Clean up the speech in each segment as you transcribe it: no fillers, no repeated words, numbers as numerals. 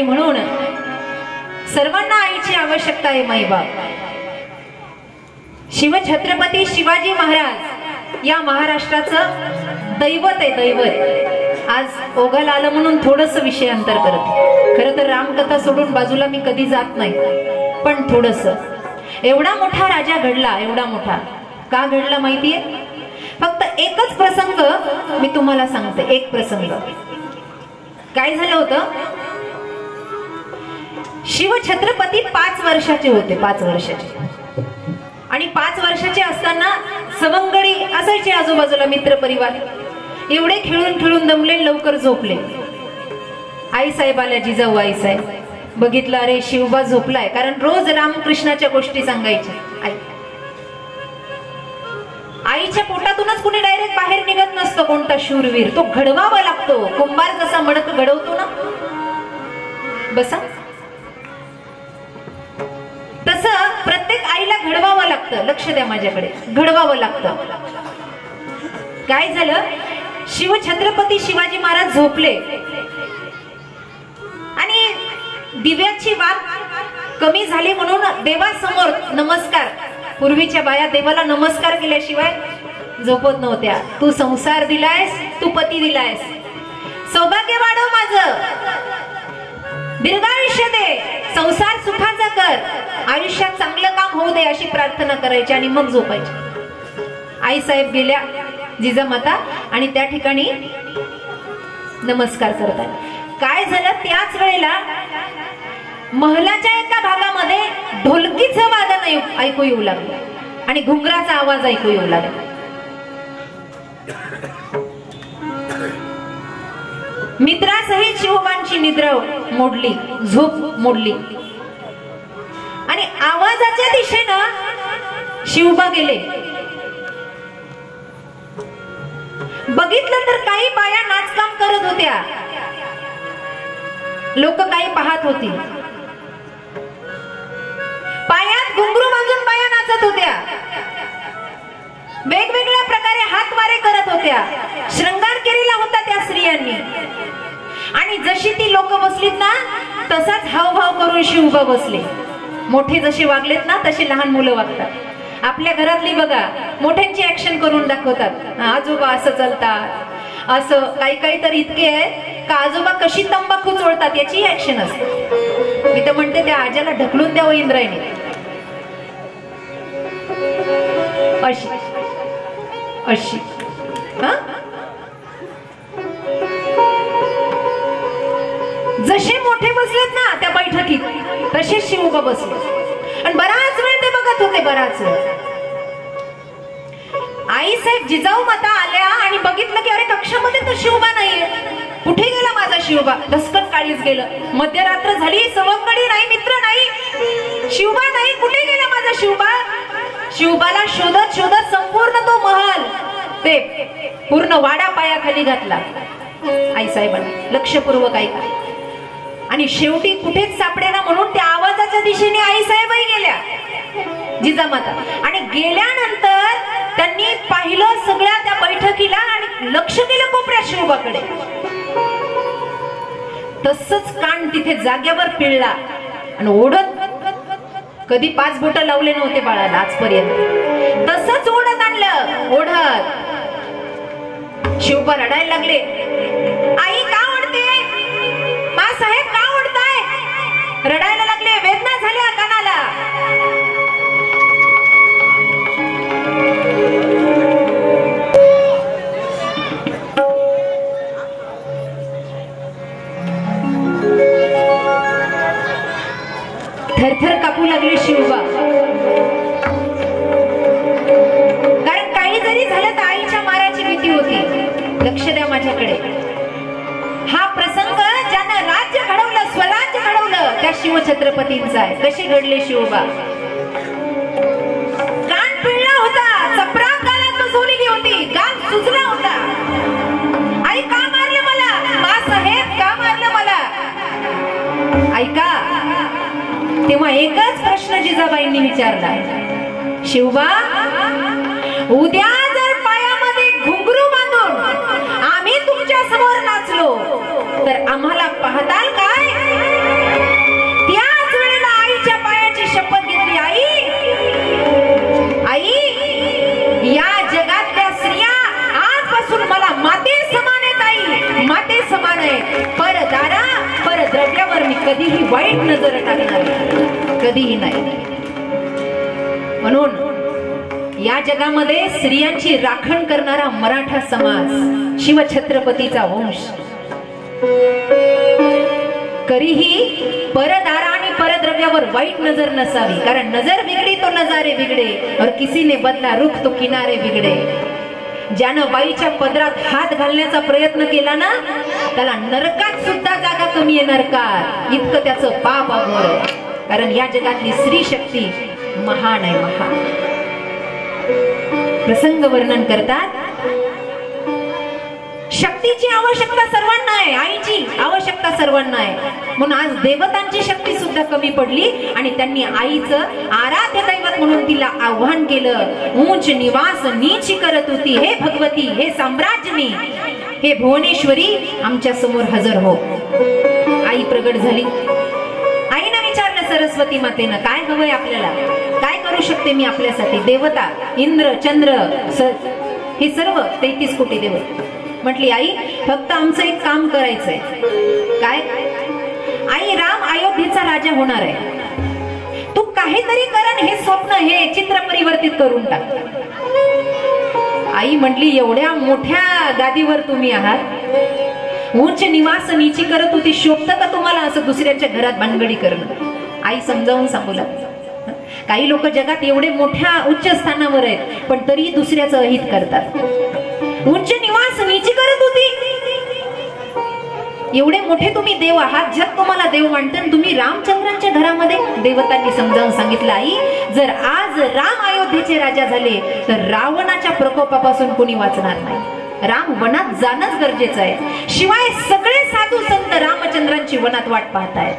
आणि म्हणून सर्वांना आईची आवश्यकता आहे. माईबाप शिवछत्रपती शिवाजी महाराज या महाराष्ट्राचं दैवत आहे, दैवत. आज ओघाल आलं म्हणून थोडस विषयांतर करते. खरं तर रामकथा सोडून बाजूला मी कधी जात नाही, पण थोडस. एवढा मोठा राजा घडला, एवढा मोठा का घडला माहितीये? फक्त एकच प्रसंग मी तुम्हाला सांगते. एक प्रसंग काय झालं होतं. शिवछत्रपती 5 वर्षाचे होते, 5 वर्षाचे. आणि 5 वर्षाचे असताना सवंगडी असायचे आजूबाजूला, मित्र परिवार. एवढे खेळून खेळून दमले, लवकर झोपले. आई साहेब आल्या, जिजाऊ आई साहेब. बघितलं, अरे शिवबा झोपलाय. कारण रोज रामकृष्णाच्या गोष्टी सांगायच्या आई. आईच्या पोटातूनच कुणी डायरेक्ट बाहेर निघत नसतो कोणता शूरवीर. तो घडवावा लागतो. कुंभार जसा मडक घडवतो ना, बसा तसं प्रत्येक आईला घडवावं लागतं. लक्ष द्या माझ्याकडे, घडवावं लागतं. काय झालं, शिवछत्रपती शिवाजी महाराज झोपले आणि दिव्याची वात कमी झाली म्हणून देवासमोर नमस्कार. पूर्वीच्या बाया देवाला नमस्कार केल्याशिवाय झोपत नव्हत्या. तू संसार दिलायस, तू पती दिलायस, सौभाग्य वाढव माझं, दीर्घायुष्य दे, संसार सुखाचा कर, आयुष्यात चांगलं काम होऊ दे, अशी प्रार्थना करायची आणि मग झोपायची. आई साहेब गेल्या, जिजामाता, आणि त्या ठिकाणी नमस्कार करतात. काय झालं, त्याच वेळेला महलाच्या एका भागामध्ये ढोलकीचं वादन ऐकू येऊ लागलं आणि घुंगराचा आवाज ऐकू येऊ लागला. मित्रासहित शिवबांची निद्रा मोडली, झोप मोडली आणि आवाजाच्या दिशेनं शिवबा गेले. बघितलं तर काही बाया नाचकाम करत होत्या. लोक काही पाहत होती. पायात घुंगरू बांधून बाया नाचत होत्या. वेगवेगळ्या प्रकारे हातवारे करत होत्या. श्रृंगार केलेला होता त्या स्त्रियांनी. आणि जशी ती लोक बसलीत ना, तसाच हावभाव करून शिवबा बसले. मोठे जसे वागलेत ना, तसे लहान मुलं वागतात. आपल्या घरातली बघा, मोठ्यांची ऍक्शन करून दाखवतात. आजोबा असं चालतात, असं काही काही तर इतके आहे का आजोबा कशी तंबाखू चोळतात याची ऍक्शन असते. मी तर म्हणते त्या आज्याला ढकलून द्यावं इंद्रायणी. अशी अशी जसे मोठे बसलेत ना त्या बैठकीत, तसेच शिवबा बसले. आणि बराच वेळ ते बघत होते. बराच वेळ आई साहेब जिजाऊ माता आल्या आणि बघितलं की अरे कक्षामध्ये तर शिवबा नाहीये. कुठे गेला माझा शिवबा? दसकन काळीच गेलं. मध्यरात्र झाली, सवंगडी नाही, मित्र नाही, शिवबा नाही. कुठे गेला माझा शिवबा? शिवबाला शोधत शोधत संपूर्ण तो महल, ते पूर्ण वाडा पायाखाली घातला आई साहेबांनी. लक्षपूर्वक ऐका. आणि शेवटी कुठेच सापडेना म्हणून त्या आवाजाच्या दिशेने आई साहेबही गेल्या, जिजामाता. आणि गेल्यानंतर त्यांनी पाहिलं सगळ्या त्या बैठकीला आणि लक्ष केलं कोपऱ्या शिवबाकडे. तसंच कान तिथे जाग्यावर पिळला आणि ओढत, कधी 5 बोट लावले नव्हते बाळाला आजपर्यंत, तसंच ओढत आणलं. ओढत शिवबा रडायला लागले. आई का ओढते? मा साहेब का ओढताय? रडायला लागले. वेदना झाल्या कानाला. थरथर कापू लागले शिवबा. कारण काही जरी झालं तर आईच्या माराची भीती होती. लक्ष द्या माझ्याकडे. हा प्रसंग ज्यानं राज्य घडवलं, स्वराज्य घडवलं, त्या शिवछत्रपतींचा आहे. कसे घडले शिवबा? कान पिळला होता, चपरा कानात बसवलेली होती, कान सुजला होता. आई का मारलं मला? मा साहेब का मारलं मला? ऐका, तेव्हा एकच प्रश्न जिजाबाईंनी विचारला. शिवबा, उद्या जर पायामध्ये घुंगरू बांधून आम्ही तुमच्या समोर नाचलो तर आम्हाला पाहताल काय? वाईट नजर टाकणार कधीही नाही. म्हणून या जगामध्ये स्त्रियांची राखण करणारा मराठा समाज, शिवछत्रपतीचा वंश, कधीही परदारा आणि परद्रव्यावर वाईट नजर नसावी. कारण नजर बिगडी तो नजारे बिगडे और किसी ने बदला रुख तो किनारे बिगडे. ज्यानं बाईच्या पदरात हात घालण्याचा प्रयत्न केला ना, त्याला नरकात सुद्धा जागा कमी आहे. नरकात इतकं त्याचं पाप अघोर आहे. कारण या जगातली स्त्री शक्ती महान आहे, महान. प्रसंग वर्णन करतात, शक्तीची आवश्यकता सर्वांना आहे, आईची आवश्यकता सर्वांना आहे. म्हणून आज देवतांची शक्ती सुद्धा कमी पडली आणि त्यांनी आईचं आराध्य दैवत म्हणून तिला आव्हान केलं. उंच निवास नीच करत होती, हे भगवती, हे साम्राज्यनी, हे भुवनेश्वरी, आमच्या समोर हजर हो. आई प्रगट झाली. आईनं विचारलं सरस्वती मातेनं, काय हवंय आपल्याला, काय करू शकते मी आपल्यासाठी. देवता, इंद्र, चंद्र, हे सर्व 33 कोटी देवता म्हटली, आई फक्त आमचं एक काम करायचंय. काय? आई, राम अयोध्येचा राजा होणार आहे, तू काहीतरी कर, हे स्वप्न, हे चित्र परिवर्तित करून टाक. आई म्हटली, एवढ्या मोठ्या गादीवर तुम्ही आहात, उंच निवास नीची करत होती, शोभतं का तुम्हाला असं दुसऱ्यांच्या घरात भानगडी करणं. आई समजावून सांगू लागली, काही लोक जगात एवढे मोठ्या उच्च स्थानावर आहेत पण तरी दुसऱ्याचं अहित करतात. उंच निवास नीची करत होती, एवढे मोठे तुम्ही देव आहात, जग तुम्हाला देव मानतं, तुम्ही रामचंद्रांच्या घरामध्ये. देवतांनी समजावून सांगितलं, आई जर आज राम अयोध्येचे राजा झाले तर रावणाच्या प्रकोपापासून कोणी वाचणार नाही. राम वनात जाणंच गरजेचं आहे. शिवाय सगळे साधू संत रामचंद्रांची वनात वाट पाहतायत.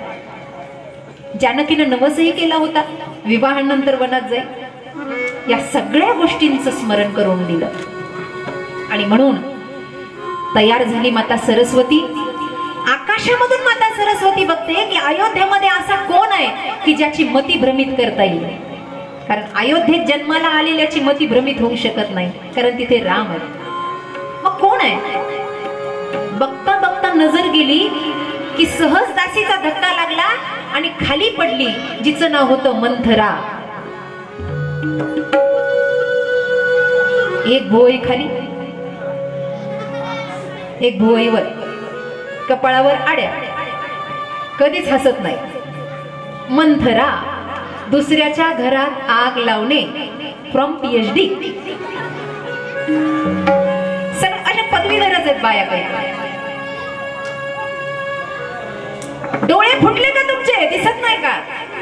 जानकीनं नवसही केला होता, विवाहानंतर वनात जाईल. या सगळ्या गोष्टींचं स्मरण करून दिलं आणि म्हणून तयार झाली माता सरस्वती. आकाशामधून माता सरस्वती बघते की अयोध्येमध्ये असा कोण आहे की ज्याची मती भ्रमित करता येईल. कारण अयोध्येत जन्माला आलेल्याची मती भ्रमित होऊ शकत नाही, कारण तिथे राम आहे. मग कोण आहे? बघता बघता नजर गेली की सहज दासीचा धक्का लागला आणि खाली पडली, जिचं नाव होतं मंथरा. एक भुवई खाली, एक भुवईवर, कपाळावर आड्या, कधीच हसत नाही. मंथरा, दुसऱ्याच्या घरात आग लावणे, फ्रॉम PhD. अशा पदवीधरच आहेत बाया. काही डोळे फुटले का तुमचे, दिसत नाही का?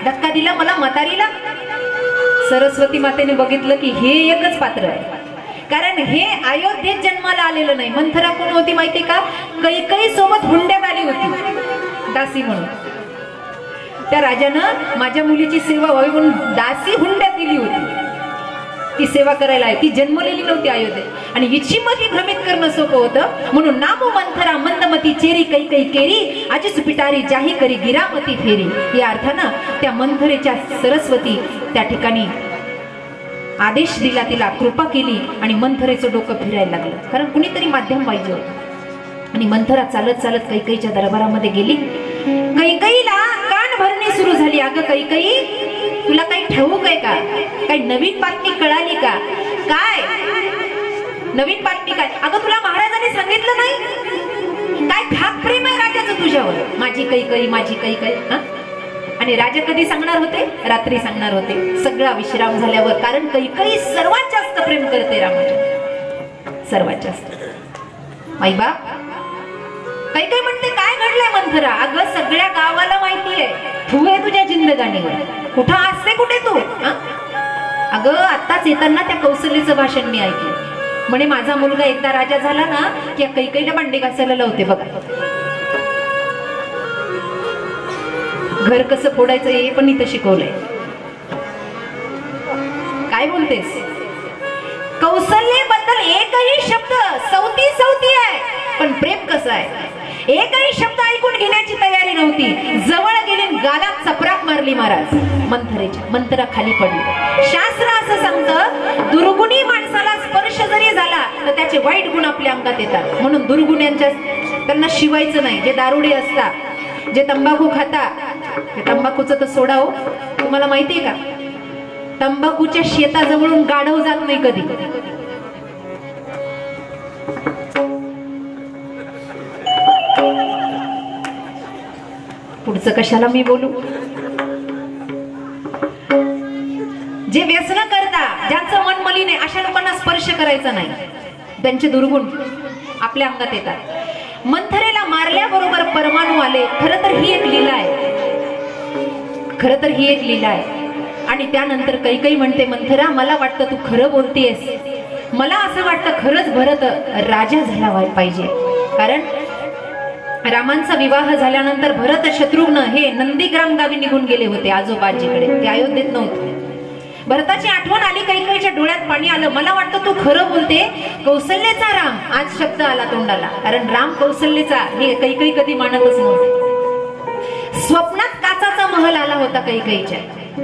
धक्का दिला मला म्हातारीला. सरस्वती मातेने बघितलं की हे एकच पात्र आहे, कारण हे अयोध्येत जन्माला आलेलं नाही. मंथरा कोण होती माहिती का? कैकई सोबत हुंड्यात आली होती, दासी म्हणून. त्या राजानं माझ्या मुलीची सेवा व्हावी म्हणून दासी हुंड्यात दिली होती, ती सेवा करायला आहे. ती जन्मलेली नव्हती अयोध्येत आणि हिची मती भ्रमित करणं सोपं होतं. म्हणून नामो मंथरा मंदमती चेरी कैकई केरी, आजीच पिटारी जाही करी गिरामती फेरी. या अर्थानं त्या मंथरेच्या सरस्वती त्या ठिकाणी आदेश दिला, तिला कृपा केली आणि मंथरेचं डोकं फिरायला लागलं, कारण कुणीतरी माध्यम पाहिजे. आणि मंथरा चालत चालत कैकईच्या दरबारामध्ये गेली. कैकईला कान भरणी सुरू झाली. अगं कैकई, तुला काही ठाऊक आहे का? काही नवीन बातमी कळाली का? काय नवीन बातमी? काय? अगं तुला महाराजांनी सांगितलं नाही काय खाक प्रेम आहे राजाचं तुझ्यावर? माझी कैकई, माझी कैकई. आणि राजा कधी सांगणार होते? रात्री सांगणार होते, सगळा विश्राम झाल्यावर. कारण कैकई सर्वात जास्त प्रेम करते रामाच्या, सर्वात जास्त. आई बाप कैकई म्हणते, काय घडलंय मंथरा? अगं सगळ्या गावाला माहिती आहे तू आहे तुझ्या जिंदगानीवर. कुठं असते कुठे तू? अगं आत्ताच येताना त्या कौशल्यचं भाषण मी ऐकलं. म्हणे माझा मुलगा एकदा राजा झाला ना की कैकईला भांडे घासायला लावते बघा. घर कसं फोडायचं हे पण इथं शिकवलंय. काय बोलतेस? कौशल्यबद्दल एकही शब्द सवती सवती आहे, पण प्रेम कसं आहे एकही शब्द ऐकून घेण्याची तयारी नव्हती. जवळ गेली, गालात चपराक मारली महाराज मंथरेच्या. मंथरा खाली पडली. शास्त्र असं सांगतं, दुर्गुणी माणसाला स्पर्श जरी झाला तर त्याचे वाईट गुण आपल्या अंगात येतात. म्हणून दुर्गुण्यांच्या त्यांना शिवायचं नाही. जे दारुडे असतात, जे तंबाखू खाता, तंबाखूचं तर सोडा हो, तुम्हाला माहितीये का तंबाखूच्या शेताजवळून गाढव जात नाही कधी. पुढचं कशाला मी बोलू. जे व्यसन करता, ज्यांचं मन मलिन आहे, अशा लोकांना स्पर्श करायचा नाही. त्यांचे दुर्गुण आपल्या अंगात येतात. मंथरेला मारल्याबरोबर परमाणू आले. खरं तर ही एक लीला आहे, खरं तर ही एक लीला आहे. आणि त्यानंतर कैकेयी म्हणते, मंथरा मला वाटतं तू खरं बोलतेस. मला असं वाटतं खरंच भरत राजा झाला पाहिजे. कारण रामांचा विवाह झाल्यानंतर भरत शत्रुघ्न हे नंदीग्राम गावी निघून गेले होते आजोबाजीकडे, ते अयोध्येत नव्हते. भरताची आठवण आली, कैकेयीच्या डोळ्यात पाणी आलं. मला वाटतं तू खरं बोलते, कौशल्याचा राम. आज शब्द आला तोंडाला, कारण राम कौशल्याचा हे कैकेयी कधी मानतच नव्हते. स्वप्नात काचाचा महल आला होता कैकेयीच्या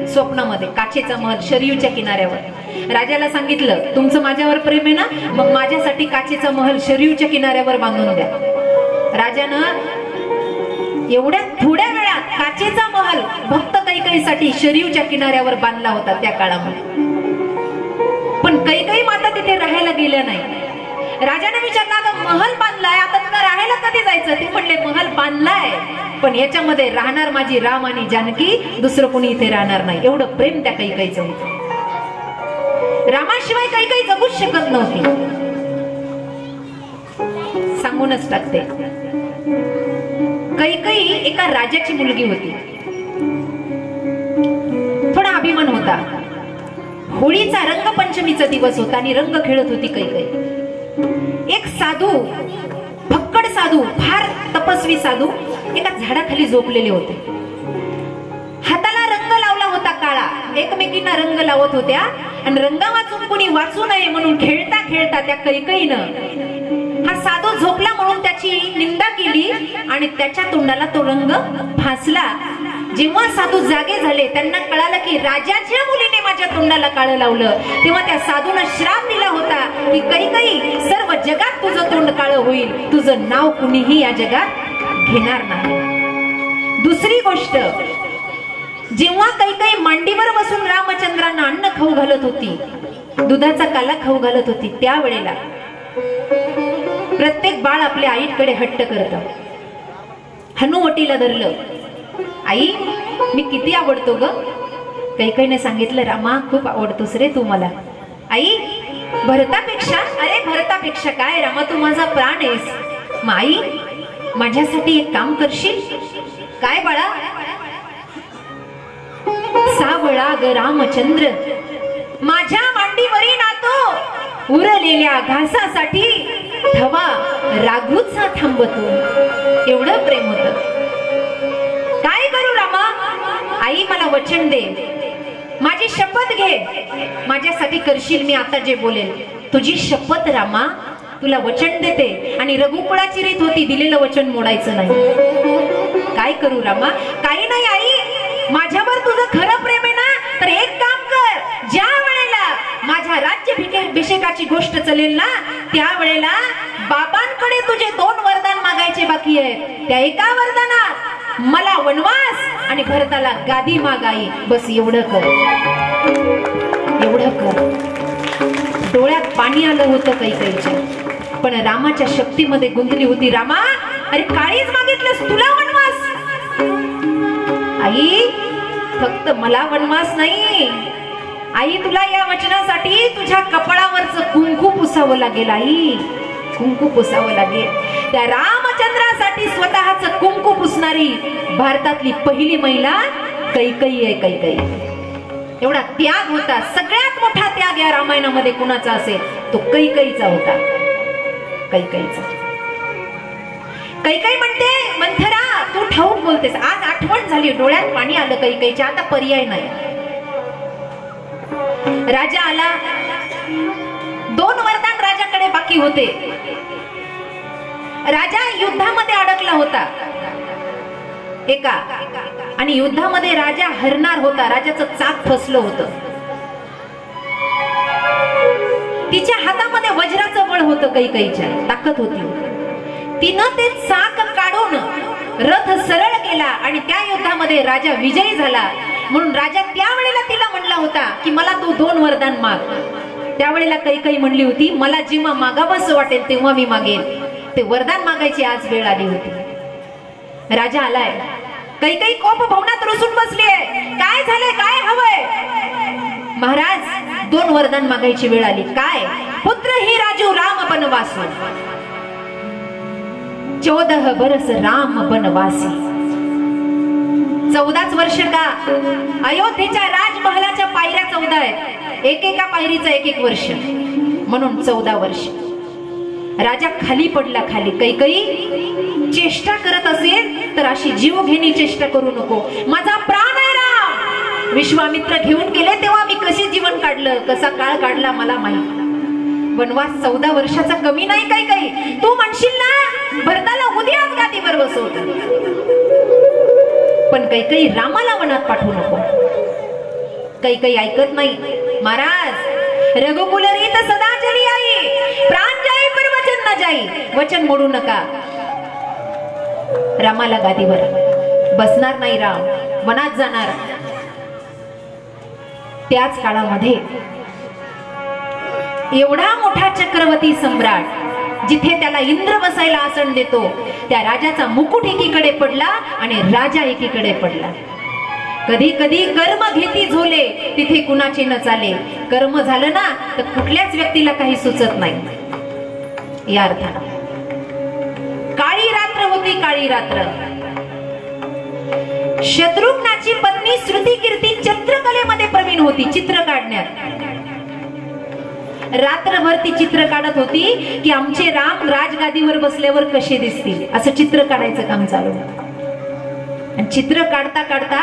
स्वप्नामध्ये, काचेचा महल शरयूच्या किनाऱ्यावर. राजाला सांगितलं तुमचं माझ्यावर प्रेम आहे ना, मग माझ्यासाठी काचेचा महल शरयूच्या किनाऱ्यावर बांधून द्या. राजानं एवढ्या थोड्या वेळात काचेचा महल भक्त कैकेयीसाठी शरयूच्या किनाऱ्यावर बांधला होता त्या काळामध्ये. पण कैकेयी माता तिथे राहायला गेल्या नाही. राजाने विचारलं अगं महल बांधलाय, आता तुला राहायला कधी जायचं. ते म्हणले महल बांधलाय, पण याच्यामध्ये राहणार माझी राम आणि जानकी, दुसरं कोणी इथे राहणार नाही. एवढं प्रेम त्या कैकेयीचं होतं. रामाशिवाय कैकेयी जगूच शकत नव्हती. सांगूनच टाकते, कैकेयी एका राजाची मुलगी होती. थोडा अभिमान होता. होळीचा रंगपंचमीचा दिवस होता आणि रंग खेळत होती कैकेयी. एक साधू, भक्कड साधू, फार तपस्वी साधू एका झाडाखाली झोपलेले होते. हाताला रंग लावला होता काळा. एकमेकींना रंग लावत होत्या आणि रंगा वाचून कोणी वाचू नये म्हणून खेळता खेळता त्या कैकेयीनं हा साधू झोपला म्हणून त्याची निंदा केली आणि त्याच्या तोंडाला तो रंग फासला. जेव्हा साधू जागे झाले, त्यांना कळालं की राजाच्या मुलीने माझ्या तोंडाला काळं लावलं. तेव्हा त्या साधूनं श्राप दिला होता की कैकेयी सर्व जगात तुझं तोंड काळं होईल, तुझं नाव कुणीही या जगात घेणार नाही. दुसरी गोष्ट, जेव्हा कैकेयी मांडीवर बसून रामचंद्रांना अन्न खाऊ घालत होती, दुधाचा काला खाऊ घालत होती, त्यावेळेला प्रत्येक बाळ आपल्या आईकडे हट्ट करतं. हनुवटीला धरलं, आई मी किती आवडतो ग. कैकेयीने सांगितलं रामा खूप आवडतोस रे तू मला. आई भरतापेक्षा, अरे भरतापेक्षा काय रामा, तू माझा प्राण आहेस. मग आई माझ्यासाठी एक काम करशील. काय बाळा. सावळा ग रामचंद्र माझ्या मांडीवरी नातो, उरलेल्या घासासाठी धवा राघूचा थांबतो. एवढं प्रेम होत. काय करू रामा. आई मला वचन दे, माझी शपथ घे, माझ्यासाठी करशील मी आता जे बोलेल. तुझी शपथ रामा, तुला वचन देते. आणि रघुकुळाची रीत होती, दिलेलं वचन मोडायचं नाही. काय करू रामा. काही नाही आई, माझ्यावर तुझं खरं प्रेम आहे ना, तर एक काम कर, ज्या वेळेला माझ्या राज्याभिषेकाची गोष्ट चलेल ना, त्यावेळेला बाबांकडे तुझे 2 वरदान मागायचे बाकी आहेत. त्या एका वरदानात मला वनवास आणि भरताला गादी मागाई. बस एवढं कर, एवढं कर. डोळ्यात पाणी आलं होतं कैकेयीच्या, पण रामाच्या शक्तीमध्ये गुंतली होती. रामा अरे काळीच मागितलंस, तुला वनवास. आई फक्त मला वनवास नाही आई, तुला या वचनासाठी तुझ्या कपाळावरचं कुंकू पुसावं लागेल. आई कुंकू पुसावं लागेल. त्या रामचंद्रासाठी स्वतःचं कुंकू पुसणारी भारतातली पहिली महिला कैकेयी आहे. कैकेयी एवढा त्याग होता. सगळ्यात मोठा त्याग या रामायणामध्ये कुणाचा असेल तो कैकेयीचा होता. कैकेयीचा. कैकेयी म्हणते मंथरा तू ठाऊक बोलतेस. आज आठवण झाली, डोळ्यात पाणी आलं कैकेयीच्या. आता पर्याय नाही. राजा आला. 2 वरदान राजाकडे बाकी होते. राजा युद्धामध्ये अडकला होता एका, आणि युद्धामध्ये राजा हरणार होता. राजाचं चाक फसलं होतं. तिच्या हातामध्ये वज्राचं बळ होतं. कैकेयीच्या ताकद होती. तिनं ते चाक काढून रथ सरळ केला आणि त्या युद्धामध्ये राजा विजयी झाला. म्हणून राजा त्यावेळेला तिला म्हणला होता की मला तू 2 वरदान माग. त्यावेळेला कैकई म्हणली होती मला जेव्हा मागावंसं वाटेल तेव्हा मी मागेन. ते वरदान मागायची आज वेळ आली होती. राजा आलाय. कैकई कोप भवनात रुसून बसली आहे. काय झालंय, काय हवंय? महाराज 2 वरदान मागायची वेळ आली. काय? पुत्र ही राजू राम बनवासू. 14 बरस राम बनवासी. 14च वर्ष का? अयोध्येच्या राजमहालाच्या पायऱ्या 14 आहेत. एकेका पायरीचा 1-1 वर्ष, म्हणून 14 वर्ष. राजा खाली पडला. खाली. कैकई चेष्टा करत असेल तर अशी जीव घेणी चेष्टा करू नको. माझा प्राण आहे राम. विश्वामित्र घेऊन गेले तेव्हा मी कसे जीवन काढलं, कसा काळ काढला मला माहित. वनवास 14 वर्षाचा कमी नाही. कैकई तू म्हणशील ना भरताला उद्याच गादीवर बसवत, पण कैकई रामाला वनात पाठवू नको. कैकई ऐकत नाही. महाराज रघुकुल रीत सदा चली आई, प्राण जाई पर वचन न जाई. वचन मोडू नका. रामाला गादीवर बसणार नाही. राम वनात जाणार. त्याच काळामध्ये एवढा मोठा चक्रवर्ती सम्राट जिथे त्याला इंद्र बसायला आसन देतो, त्या राजाचा मुकुट एकीकडे पडला आणि राजा एकीकडे पडला. कधी कधी कर्म घेती झोले तिथे कुणाचे न चाले. कर्म झालं ना तर कुठल्याच व्यक्तीला काही सुचत नाही. या अर्थानं काळी रात्र होती. काळी रात्र. शत्रुघ्नाची पत्नी श्रुतिकीर्ती चित्रकलेमध्ये प्रवीण होती. चित्र काढण्यात रात्रभर ती चित्र काढत होती की आमचे राम राजगादीवर बसल्यावर कसे दिसतील, असं चित्र काढायचं काम चालू होतं. आणि चित्र काढता काढता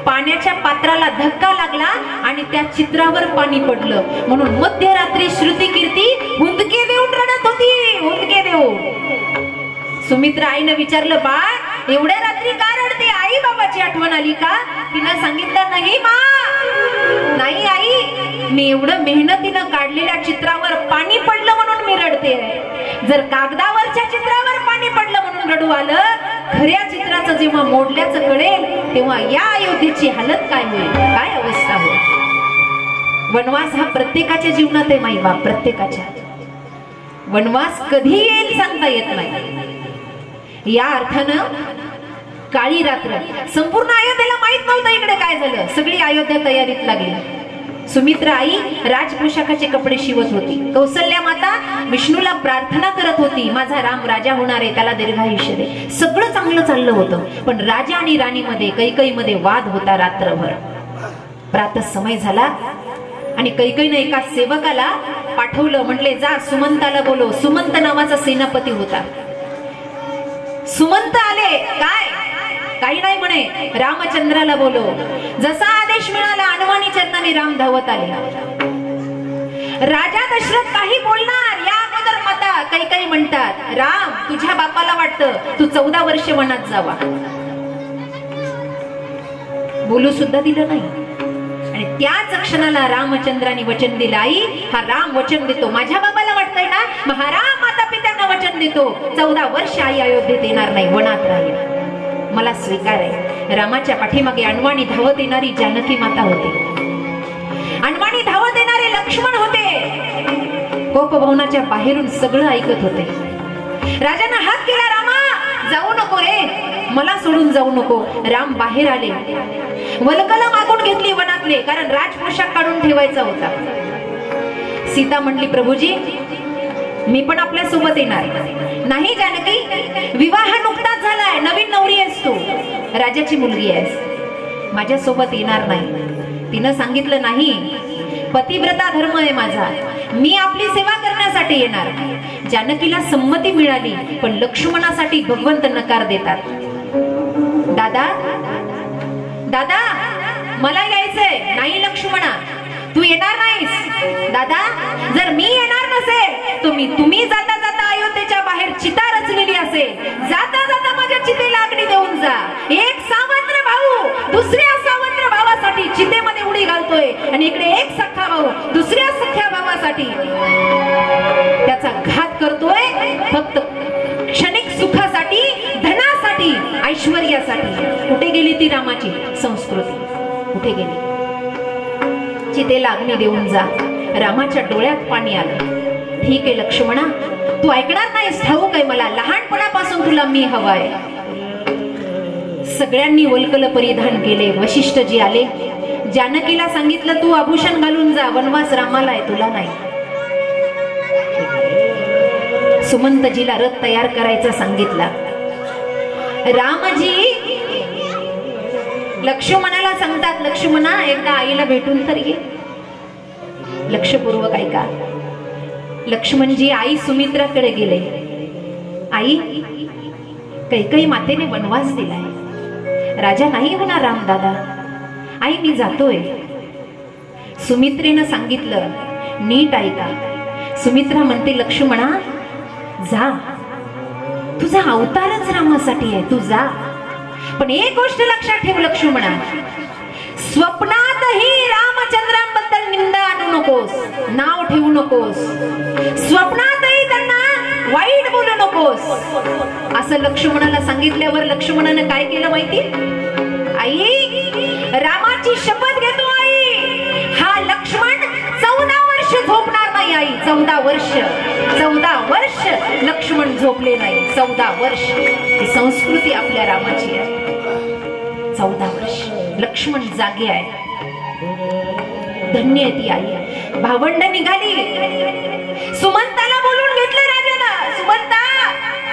पाण्याच्या पात्राला धक्का लागला आणि त्या चित्रावर पाणी पडलं. म्हणून मध्यरात्री श्रुतिकीर्ती हुंदके देऊन रडत होती. हुंदके देऊन. सुमित्रा आईनं विचारलं बाळ एवढ्या रात्री का रडते? आई बाबाची आठवण आली का? तिनं सांगितलं नाही मा, नाही आई, मी एवढं मेहनतीनं काढलेल्या चित्रावर पाणी पडलं म्हणून मी रडते. जर कागदावरच्या चित्रावर पाणी पडलं म्हणून रडू आलं, खऱ्या चित्राचं जेव्हा मोडल्याचं कळेल तेव्हा या अयोध्येची हालत काय होईल, काय अवस्था होईल. वनवास हा प्रत्येकाच्या जीवनात आहे माई बाप, प्रत्येकाच्या. वनवास कधी येईल सांगता येत नाही. या अर्थानं काळी रात्र. संपूर्ण अयोध्येला माहित नव्हतं इकडे काय झालं. सगळी अयोध्या तयारीत लागली. सुमित्रा आई राजपोशाखाचे कपडे शिवत होती. कौसल्या माता विष्णूला प्रार्थना करत होती, माझा राम राजा होणार आहे, त्याला दीर्घायुष्य दे. सगळं चांगलं चाललं होतं, पण राजा आणि राणीमध्ये कैकईमध्ये वाद होता रात्रभर. प्रातः समय झाला आणि कैकईने एका सेवकाला पाठवलं. म्हटले जा सुमंताला बोलव. सुमंत नावाचा सेनापती होता. सुमंत आले. काय? काही नाही म्हणे, रामचंद्राला बोलव. जसा आदेश मिळाला अनवाणी चरणाने राम धावत आले. राजा दशरथ काही बोलणार या अगोदर माता कैकई म्हणतात राम तुझ्या बापाला वाटतं तू 14 वर्ष वनात जावा. बोलू सुद्धा दिलं नाही. आणि त्याच क्षणाला रामचंद्राने वचन दिलं. आई हा राम वचन देतो. माझ्या बाबाला वाटतंय ना, मग हा राम माता पित्यांना वचन देतो 14 वर्ष आई अयोध्येत येणार नाही, वनात राहील. मला स्वीकार आहे. रामाच्या पाठीमागे अनवाणी धावत येणारी जानकी माता होती. अनवाणी धावत येणारे लक्ष्मण होते. कोपभवनाच्या बाहेरून सगळं ऐकत होते. राजाने हात केला, रामा जाऊ नको रे, मला सोडून जाऊ नको. राम बाहेर आले. वल्कला मागून घेतली वनातले, कारण राजपोशाख काढून ठेवायचा होता. सीता म्हटली प्रभूजी मी पण आपल्या सोबत येणार. नाही जानकी, विवाह नुकताच झालाय, नवीन नवरी आहेस तू, राजाची मुलगी आहेस, माझ्या सोबत येणार नाही. तिनं सांगितलं नाही, पतिव्रता धर्म आहे माझा, मी आपली सेवा करण्यासाठी येणार. जानकीला संमती मिळाली, पण लक्ष्मणासाठी भगवंत नकार देतात. दादा दादा मला यायचंय. नाही लक्ष्मणा तू येणार नाहीस. दादा जर मी येणार नसेल तुम्ही जाता जाता अयोध्येच्या बाहेर चिता रचलेली असेल, जाता जाता माझ्या चितेला अग्नी देऊन जा. एक सावत्र भाऊ दुसऱ्या सावत्र भावासाठी चितेमध्ये उडी घालतोय आणि इकडे एक सख्खा भाऊ दुसऱ्या सख्ख्या भावासाठी त्याचा घात करतोय. फक्त क्षणिक सुखासाठी, धनासाठी, देवासाठी. कुठे गेली ती रामाची संस्कृती? कुठे गेली? चितेला अग्नी देऊन जा. रामाच्या डोळ्यात पाणी आलं. ठीक आहे लक्ष्मणा, तू ऐकणार नाहीस, ठाऊक आहे मला, लहानपणापासून तुला मी हवाय. सगळ्यांनी वल्कल परिधान केले. वशिष्ठजी आले. जानकीला सांगितलं तू आभूषण घालून जा, वनवास रामाला आहे, तुला नाही. सुमंतजीला रथ तयार करायचा सांगितला. रामजी लक्ष्मणाला सांगतात, लक्ष्मणा एकदा आईला भेटून तर ये. लक्षपूर्वक ऐका. लक्ष्मणजी आई सुमित्राकडे गेले. आई, कैकई मातेने वनवास दिलाय, राजा नाही होणार रामदादा. आई मी जातोय. सुमित्रेनं सांगितलं. नीट ऐका. सुमित्रा म्हणते लक्ष्मणा जा, तुझा अवतारच रामासाठी आहे, तू जा. पण एक गोष्ट लक्षात ठेव लक्ष्मणा, स्वप्नातही रामचंद्रांबद्दल निंदा आणू नकोस, नाव ठेवू नकोस, स्वप्नातही त्यांना वाईट बोलू नकोस. असं लक्ष्मणाला सांगितल्यावर लक्ष्मणाने काय केलं माहिती? आई रामाची शपथ घेतो आई, हा लक्ष्मण 14 वर्ष झोपणार नाही. आई 14 वर्ष लक्ष्मण झोपले नाही. 14 वर्ष ही संस्कृती आपल्या रामाची आहे. 14 वर्ष लक्ष्मण जागे आहे. धन्य ती आई. भावंड निघाली. सुमंताला बोलून घेतलं राजानं. सुमंता,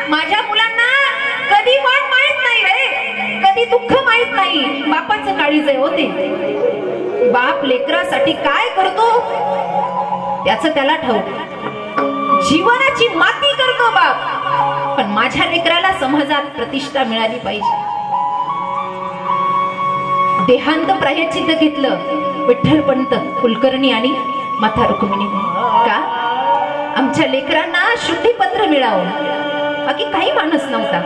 माझ्या मुलांना कधी वाट माहित नाही रे, कधी दुःख माहित नाही. बापाचं काळीज आहे होते. बाप लेकरासाठी काय करतो त्याचं त्याला ठाऊक. जीवनाची माती करतो बाप, पण माझ्या लेकराला समाजात प्रतिष्ठा मिळाली पाहिजे. देहांत प्रायश्चित्त घेतलं विठ्ठल पंत कुलकर्णी आणि माता रुक्मिणीने. का? आमच्या लेकरांना शुद्धीपत्र मिळावं. बाकी काही माणूस नव्हता.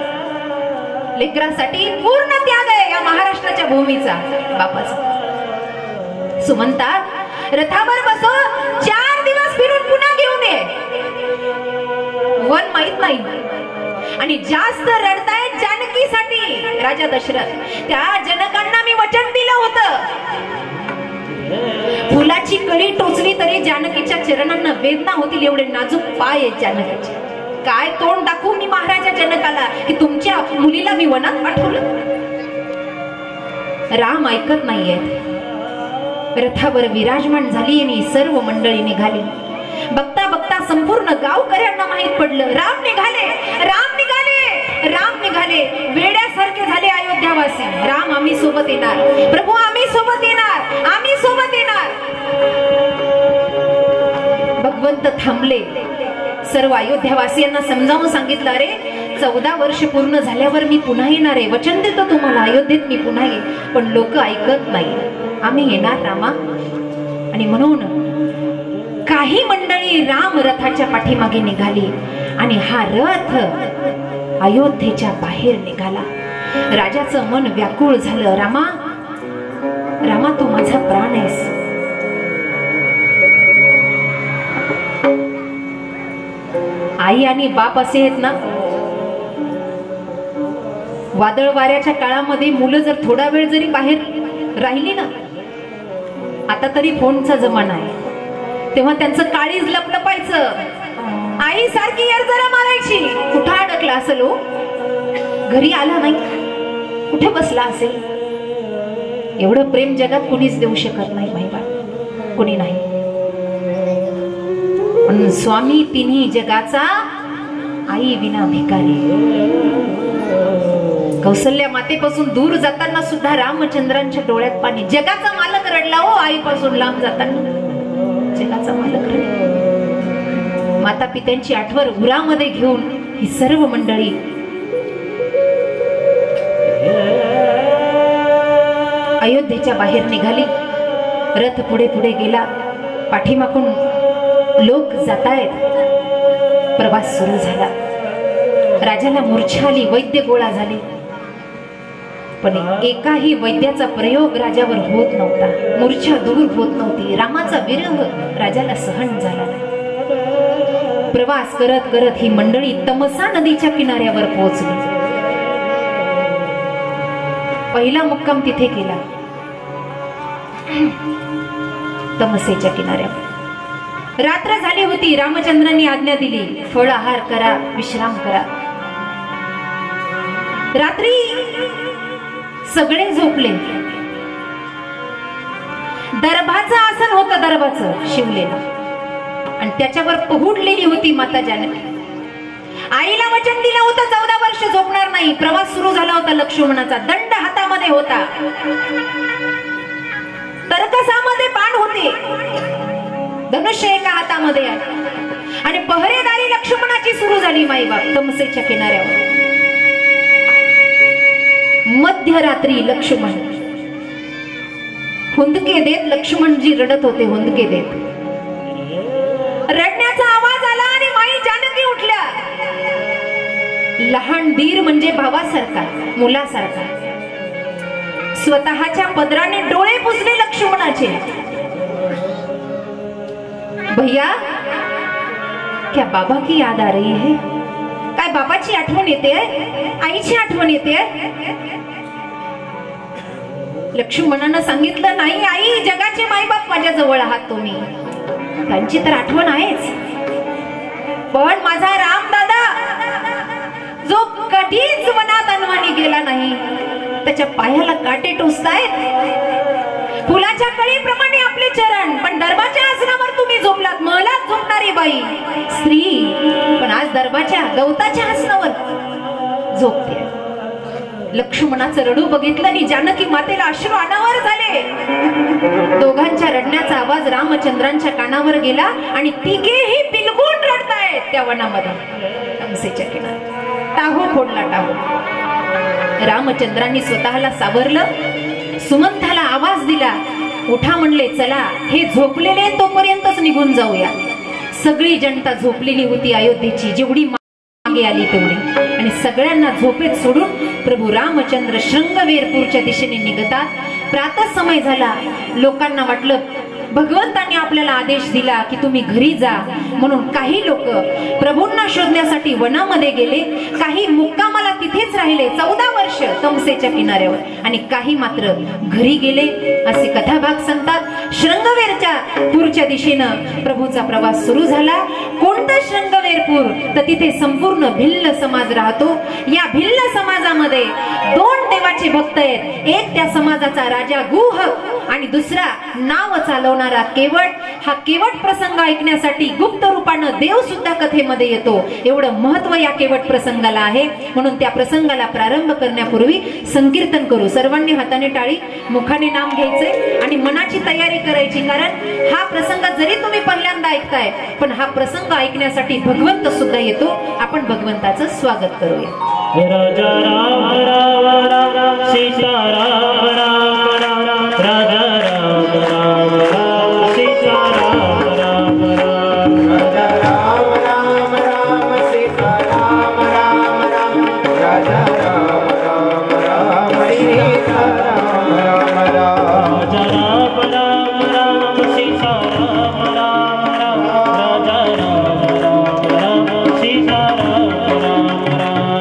लेकरांसाठी पूर्ण त्याग आहे या महाराष्ट्राच्या भूमीचा बापाचा. सुमंता रथावर बसो, 4 दिवस फिरून पुन्हा घेऊन ये. वन माहित नाही. आणि जास्त रडतायत जानकीसाठी राजा दशरथ. त्या जनकांना मी वचन दिलं होतं, फुलाची कळी टोचली तरी जानकीच्या चरणांना वेदना होतील एवढे नाजूक पाय आहेत जानकीचे. काय तोंड दाखवू मी महाराजा जनकाला की तुमच्या मुलीला मी वनात पाठवलं? राम ऐकत नाहीये. रथावर विराजमान झाली आणि सर्व मंडळी निघाली. बघता बघता संपूर्ण गावकऱ्यांना माहित पडलं राम निघाले, राम निघाले, राम निघाले. वेड्यासारखे झाले अयोध्यावासी. राम आम्ही सोबत येणार, प्रभू आम्ही सोबत येणार, आम्ही सोबत येणार. भगवंत थांबले. सर्व अयोध्यावासियांना समजावून सांगितलं, अरे 14 वर्ष पूर्ण झाल्यावर मी पुन्हा येणार आहे, वचन देतो तुम्हाला, अयोध्येत मी पुन्हा येईन. पण लोक ऐकत नाही. आम्ही येणार रामा. आणि म्हणून काही मंडळी राम रथाच्या पाठीमागे निघाली आणि हा रथ अयोध्येच्या बाहेर निघाला. राजाचं मन व्याकुळ झालं. रामा, रामा तू माझा प्राण आहेस. आई आणि बाप असे आहेत ना, वादळ वाऱ्याच्या काळामध्ये मुलं जर थोडा वेळ जरी बाहेर राहिली ना, आता तरी फोनचा जमाना आहे, तेव्हा त्यांचं काळीज लपलपायचं. आई सारखी यार जरा मारायची. कुठं अडकला असेल हो, घरी आला नाही, कुठे बसला असेल. एवढं प्रेम जगात कुणीच देऊ शकत नाही माहिबा, कुणी नाही. पण स्वामी तिन्ही जगाचा, आई विना भिकारी. कौसल्या मातेपासून दूर जाताना सुद्धा रामचंद्रांच्या डोळ्यात पाणी. जगाचा मालक रडला हो आईपासून लांब जाताना. जगाचा मालक रडला. माता पित्यांची आठवण उरामध्ये घेऊन ही सर्व मंडळी अयोध्येच्या बाहेर निघाली. रथ पुढे पुढे गेला. पाठीमागून लोक जातायत. प्रवास सुरू झाला. राजाला मूर्छा आली. वैद्य गोळा झाले. पण एकाही वैद्याचा प्रयोग राजावर होत नव्हता. मूर्छा दूर होत नव्हती. रामाचा विरह राजाला सहन झाला नाही. प्रवास करत करत ही मंडळी तमसा नदीच्या किनाऱ्यावर पोहोचली. पहिला मुक्काम तिथे केला, तमसेच्या किनाऱ्यावर। रात्र झाली होती, रामचंद्रांनी आज्ञा दिली, फळ आहार करा, विश्राम करा। रात्री सगळे झोपले। दर्भाचं आसन होतं, दर्भाचं शिवलेलं, आणि त्याच्यावर पहुडलेली होती माता जानकी। आईला वचन दिलं होतं 14 वर्ष झोपणार नाही। प्रवास सुरू झाला होता लक्ष्मणाचा, दंड हातामध्ये होता, तरकसामध्ये बाण होते, धनुष्य एका हातामध्ये आहे, आणि पहरेदारी लक्ष्मणाची सुरू झाली। माईबाप तमसेच्या किनाऱ्यावर मध्यरात्री लक्ष्मण हुंदके देत, लक्ष्मणजी रडत होते, हुंदके देत। रडण्याचा आवाज आला आणि माई जानकी उठल्या। लहान दीर म्हणजे भावासारखा, मुलासारखा, स्वतःच्या पदराने डोळे पुसले लक्ष्मणाचे। भैया, क्या बाबा की याद आ रही है? काय बाबाची आठवण येते? आईची आठवण येते? लक्ष्मणानं सांगितलं, नाही आई, जगाचे माईबाप माझ्या जवळ आहात तुम्ही, त्यांची तर आठवण आहेच, पण माझा राम दादा जो कधीच वनात अनवाणी गेला नाही, त्याच्या पायाला काटे टोचतायत। फुलाच्या कळीप्रमाणे आपले चरण, पण दर्भाच्या आसनावर तुम्ही झोपलात, मलाच झोपणारी बाई स्त्री, पण आज दर्भाच्या गवताच्या आसनावर झोपते। लक्ष्मणाचं रडू बघितलं आणि जानकी मातेला अश्रू अनावर झाले। दोघांच्या रडण्याचा आवाज रामचंद्रांच्या कानावर गेला आणि तिघेही बिलगून रडतायत त्या वनामध्ये, तमसेच्या किनारी। टाहू फोडला टाहू। रामचंद्रांनी स्वतःला सावरलं, सुमंथाला आवाज दिला, उठा म्हणले, चला हे झोपलेले तोपर्यंतच निघून जाऊया। सगळी जनता झोपलेली होती अयोध्येची, जेवढी मागे आली तेवढी, आणि सगळ्यांना झोपेत सोडून प्रभू रामचंद्र शृंगवेरपूरच्या दिशेने निघतात। प्रातः समय झाला, लोकांना वाटलं भगवंतांनी आपल्याला आदेश दिला की तुम्ही घरी जा, म्हणून काही लोक प्रभूंना शोधण्यासाठी वनामध्ये गेले, काही मुक्कामाला तिथेच राहिले 14 वर्ष तमसेच्या किनाऱ्यावर, आणि काही मात्र घरी गेले, असे कथाभाग सांगतात। शृंगवेरच्या पूरच्या दिशेनं प्रभूचा प्रवास सुरू झाला। कोणतं शृंगवेरपूर? तर तिथे संपूर्ण भिल्ल समाज राहतो। या भिल्ल समाजामध्ये 2 देवाचे भक्त आहेत, एक त्या समाजाचा राजा गुह आणि दुसरा नाव चालवणारा केवट। हा केवट प्रसंग ऐकण्यासाठी गुप्त रूपानं देव सुद्धा कथेमध्ये येतो, एवढं महत्व या केवट प्रसंगाला आहे। म्हणून त्या प्रसंगाला प्रारंभ करण्यापूर्वी संकीर्तन करू। सर्वांनी हाताने टाळी, मुखाने नाम घ्यायचे आणि मनाची तयारी करायची, कारण हा प्रसंग जरी तुम्ही पहिल्यांदा ऐकताय, पण हा प्रसंग ऐकण्यासाठी भगवंत सुद्धा येतो। आपण भगवंताचं स्वागत करूया। राजा राम राम राम सीता राम राम राम राजा राम राम राम सीता राम राम राम राजा राम राम राम सीता राम राम राम राजा राम राम राम सीता राम राम राम राजा राम राम राम सीता राम राम राम राजा राम राम राम सीता राम राम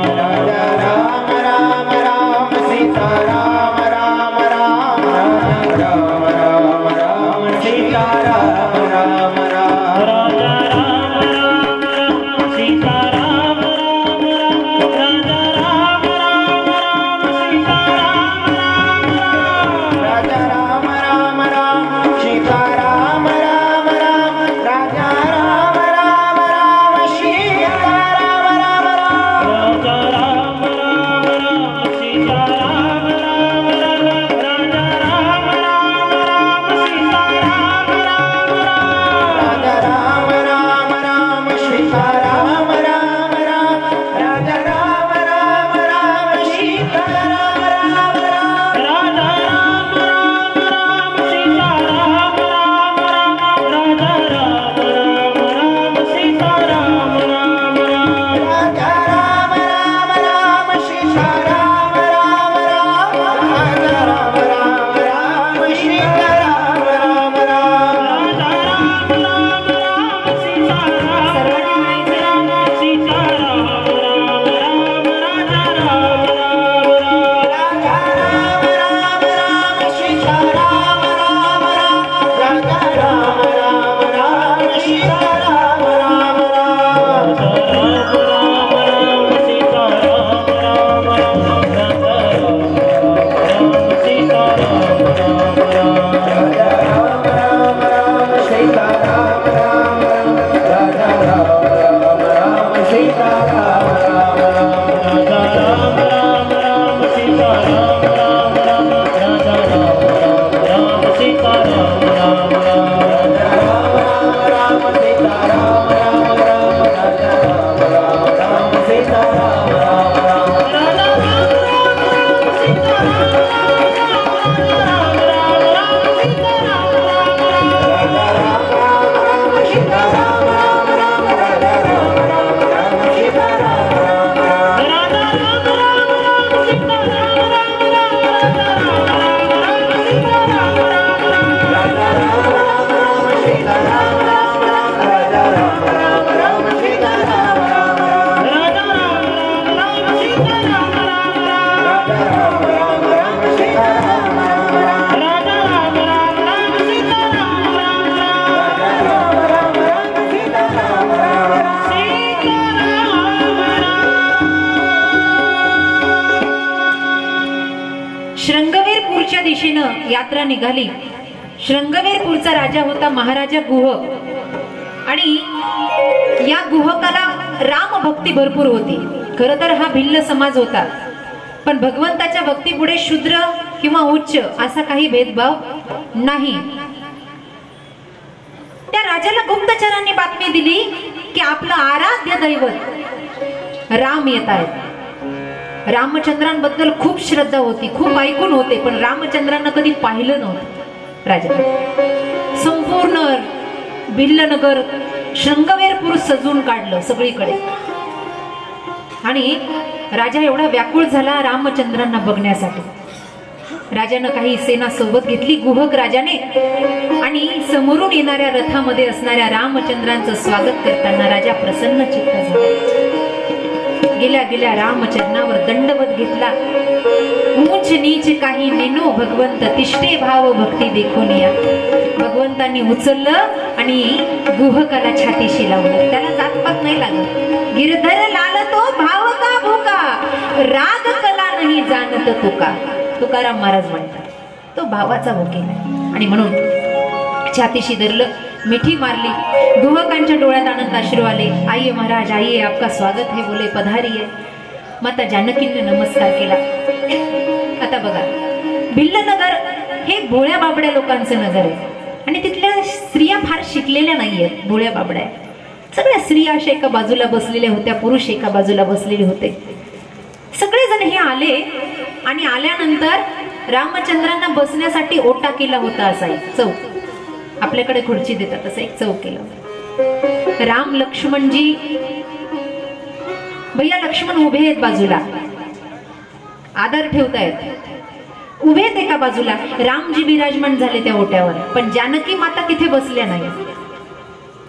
यात्रा निघाली. शृंगवेरपूरचा राजा होता महाराजा गुह, आणि या गुहकाला रामभक्ती भरपूर होती. खरं तर हा भिल्ल समाज होता, पण भगवंताच्या भक्तीपुढे शूद्र किंवा उच्च असा काही भेदभाव नाही. त्या राजाला गुप्तचरांनी बातमी दिली की आपलं आराध्य दैवत राम येत आहेत. रामचंद्रांबद्दल खूप श्रद्धा होती, खूप ऐकून होते, पण रामचंद्रांना कधी पाहिलं नव्हतं. राजा संपूर्ण भिल्लनगर शृंगवेरपूर सजून काढलं सगळीकडे, आणि राजा एवढा व्याकुळ झाला रामचंद्रांना बघण्यासाठी. राजानं काही सेना सोबत घेतली गुहक राजाने, आणि समोरून येणाऱ्या रथामध्ये असणाऱ्या रामचंद्रांचं स्वागत करताना राजा प्रसन्न चित्त झाला. गेल्या गेल्या रामचंद्रावर दंडवत घेतला. ऊंच नीच काही नेनो भगवंत तिष्ठे भाव भक्ती देखून या. भगवंतांनी उचललं आणि गुहकाला छातीशी लावलं. त्याला जातपात नाही लागत. गिरधर लाल तो भाव का भूका, राग कला नाही जाणत तुका. तुकाराम महाराज म्हणतात तो भावाचा भोकेल आहे, आणि म्हणून छातीशी धरलं, मिठी मारली. गुहकांच्या डोळ्यात आनंद अश्रू आले. आइए महाराज आइए, आपका स्वागत है बोले, पधारिये. माता जानकीने नमस्कार केला. आता बघा, भिल्लनगर हे भोळ्या बाबड्या लोकांचं नगर आहे, आणि तिथल्या स्त्रिया फार शिकलेल्या नाहीयेत, भोळ्या बाबड्या. सगळ्या स्त्रिया अशा एका बाजूला बसलेल्या होत्या, पुरुष एका बाजूला बसलेले होते. सगळेजण हे आले, आणि आल्यानंतर रामचंद्रांना बसण्यासाठी ओटा केला होता. असा एक चौक, आपल्याकडे खुर्ची देतात असं एक चौक केलं. राम लक्ष्मणजी, भैया लक्ष्मण उभे आहेत बाजूला, आदर ठेवतायत, उभे आहेत एका बाजूला. रामजी विराजमान झाले त्या ओट्यावर, पण जानकी माता तिथे बसल्या नाही.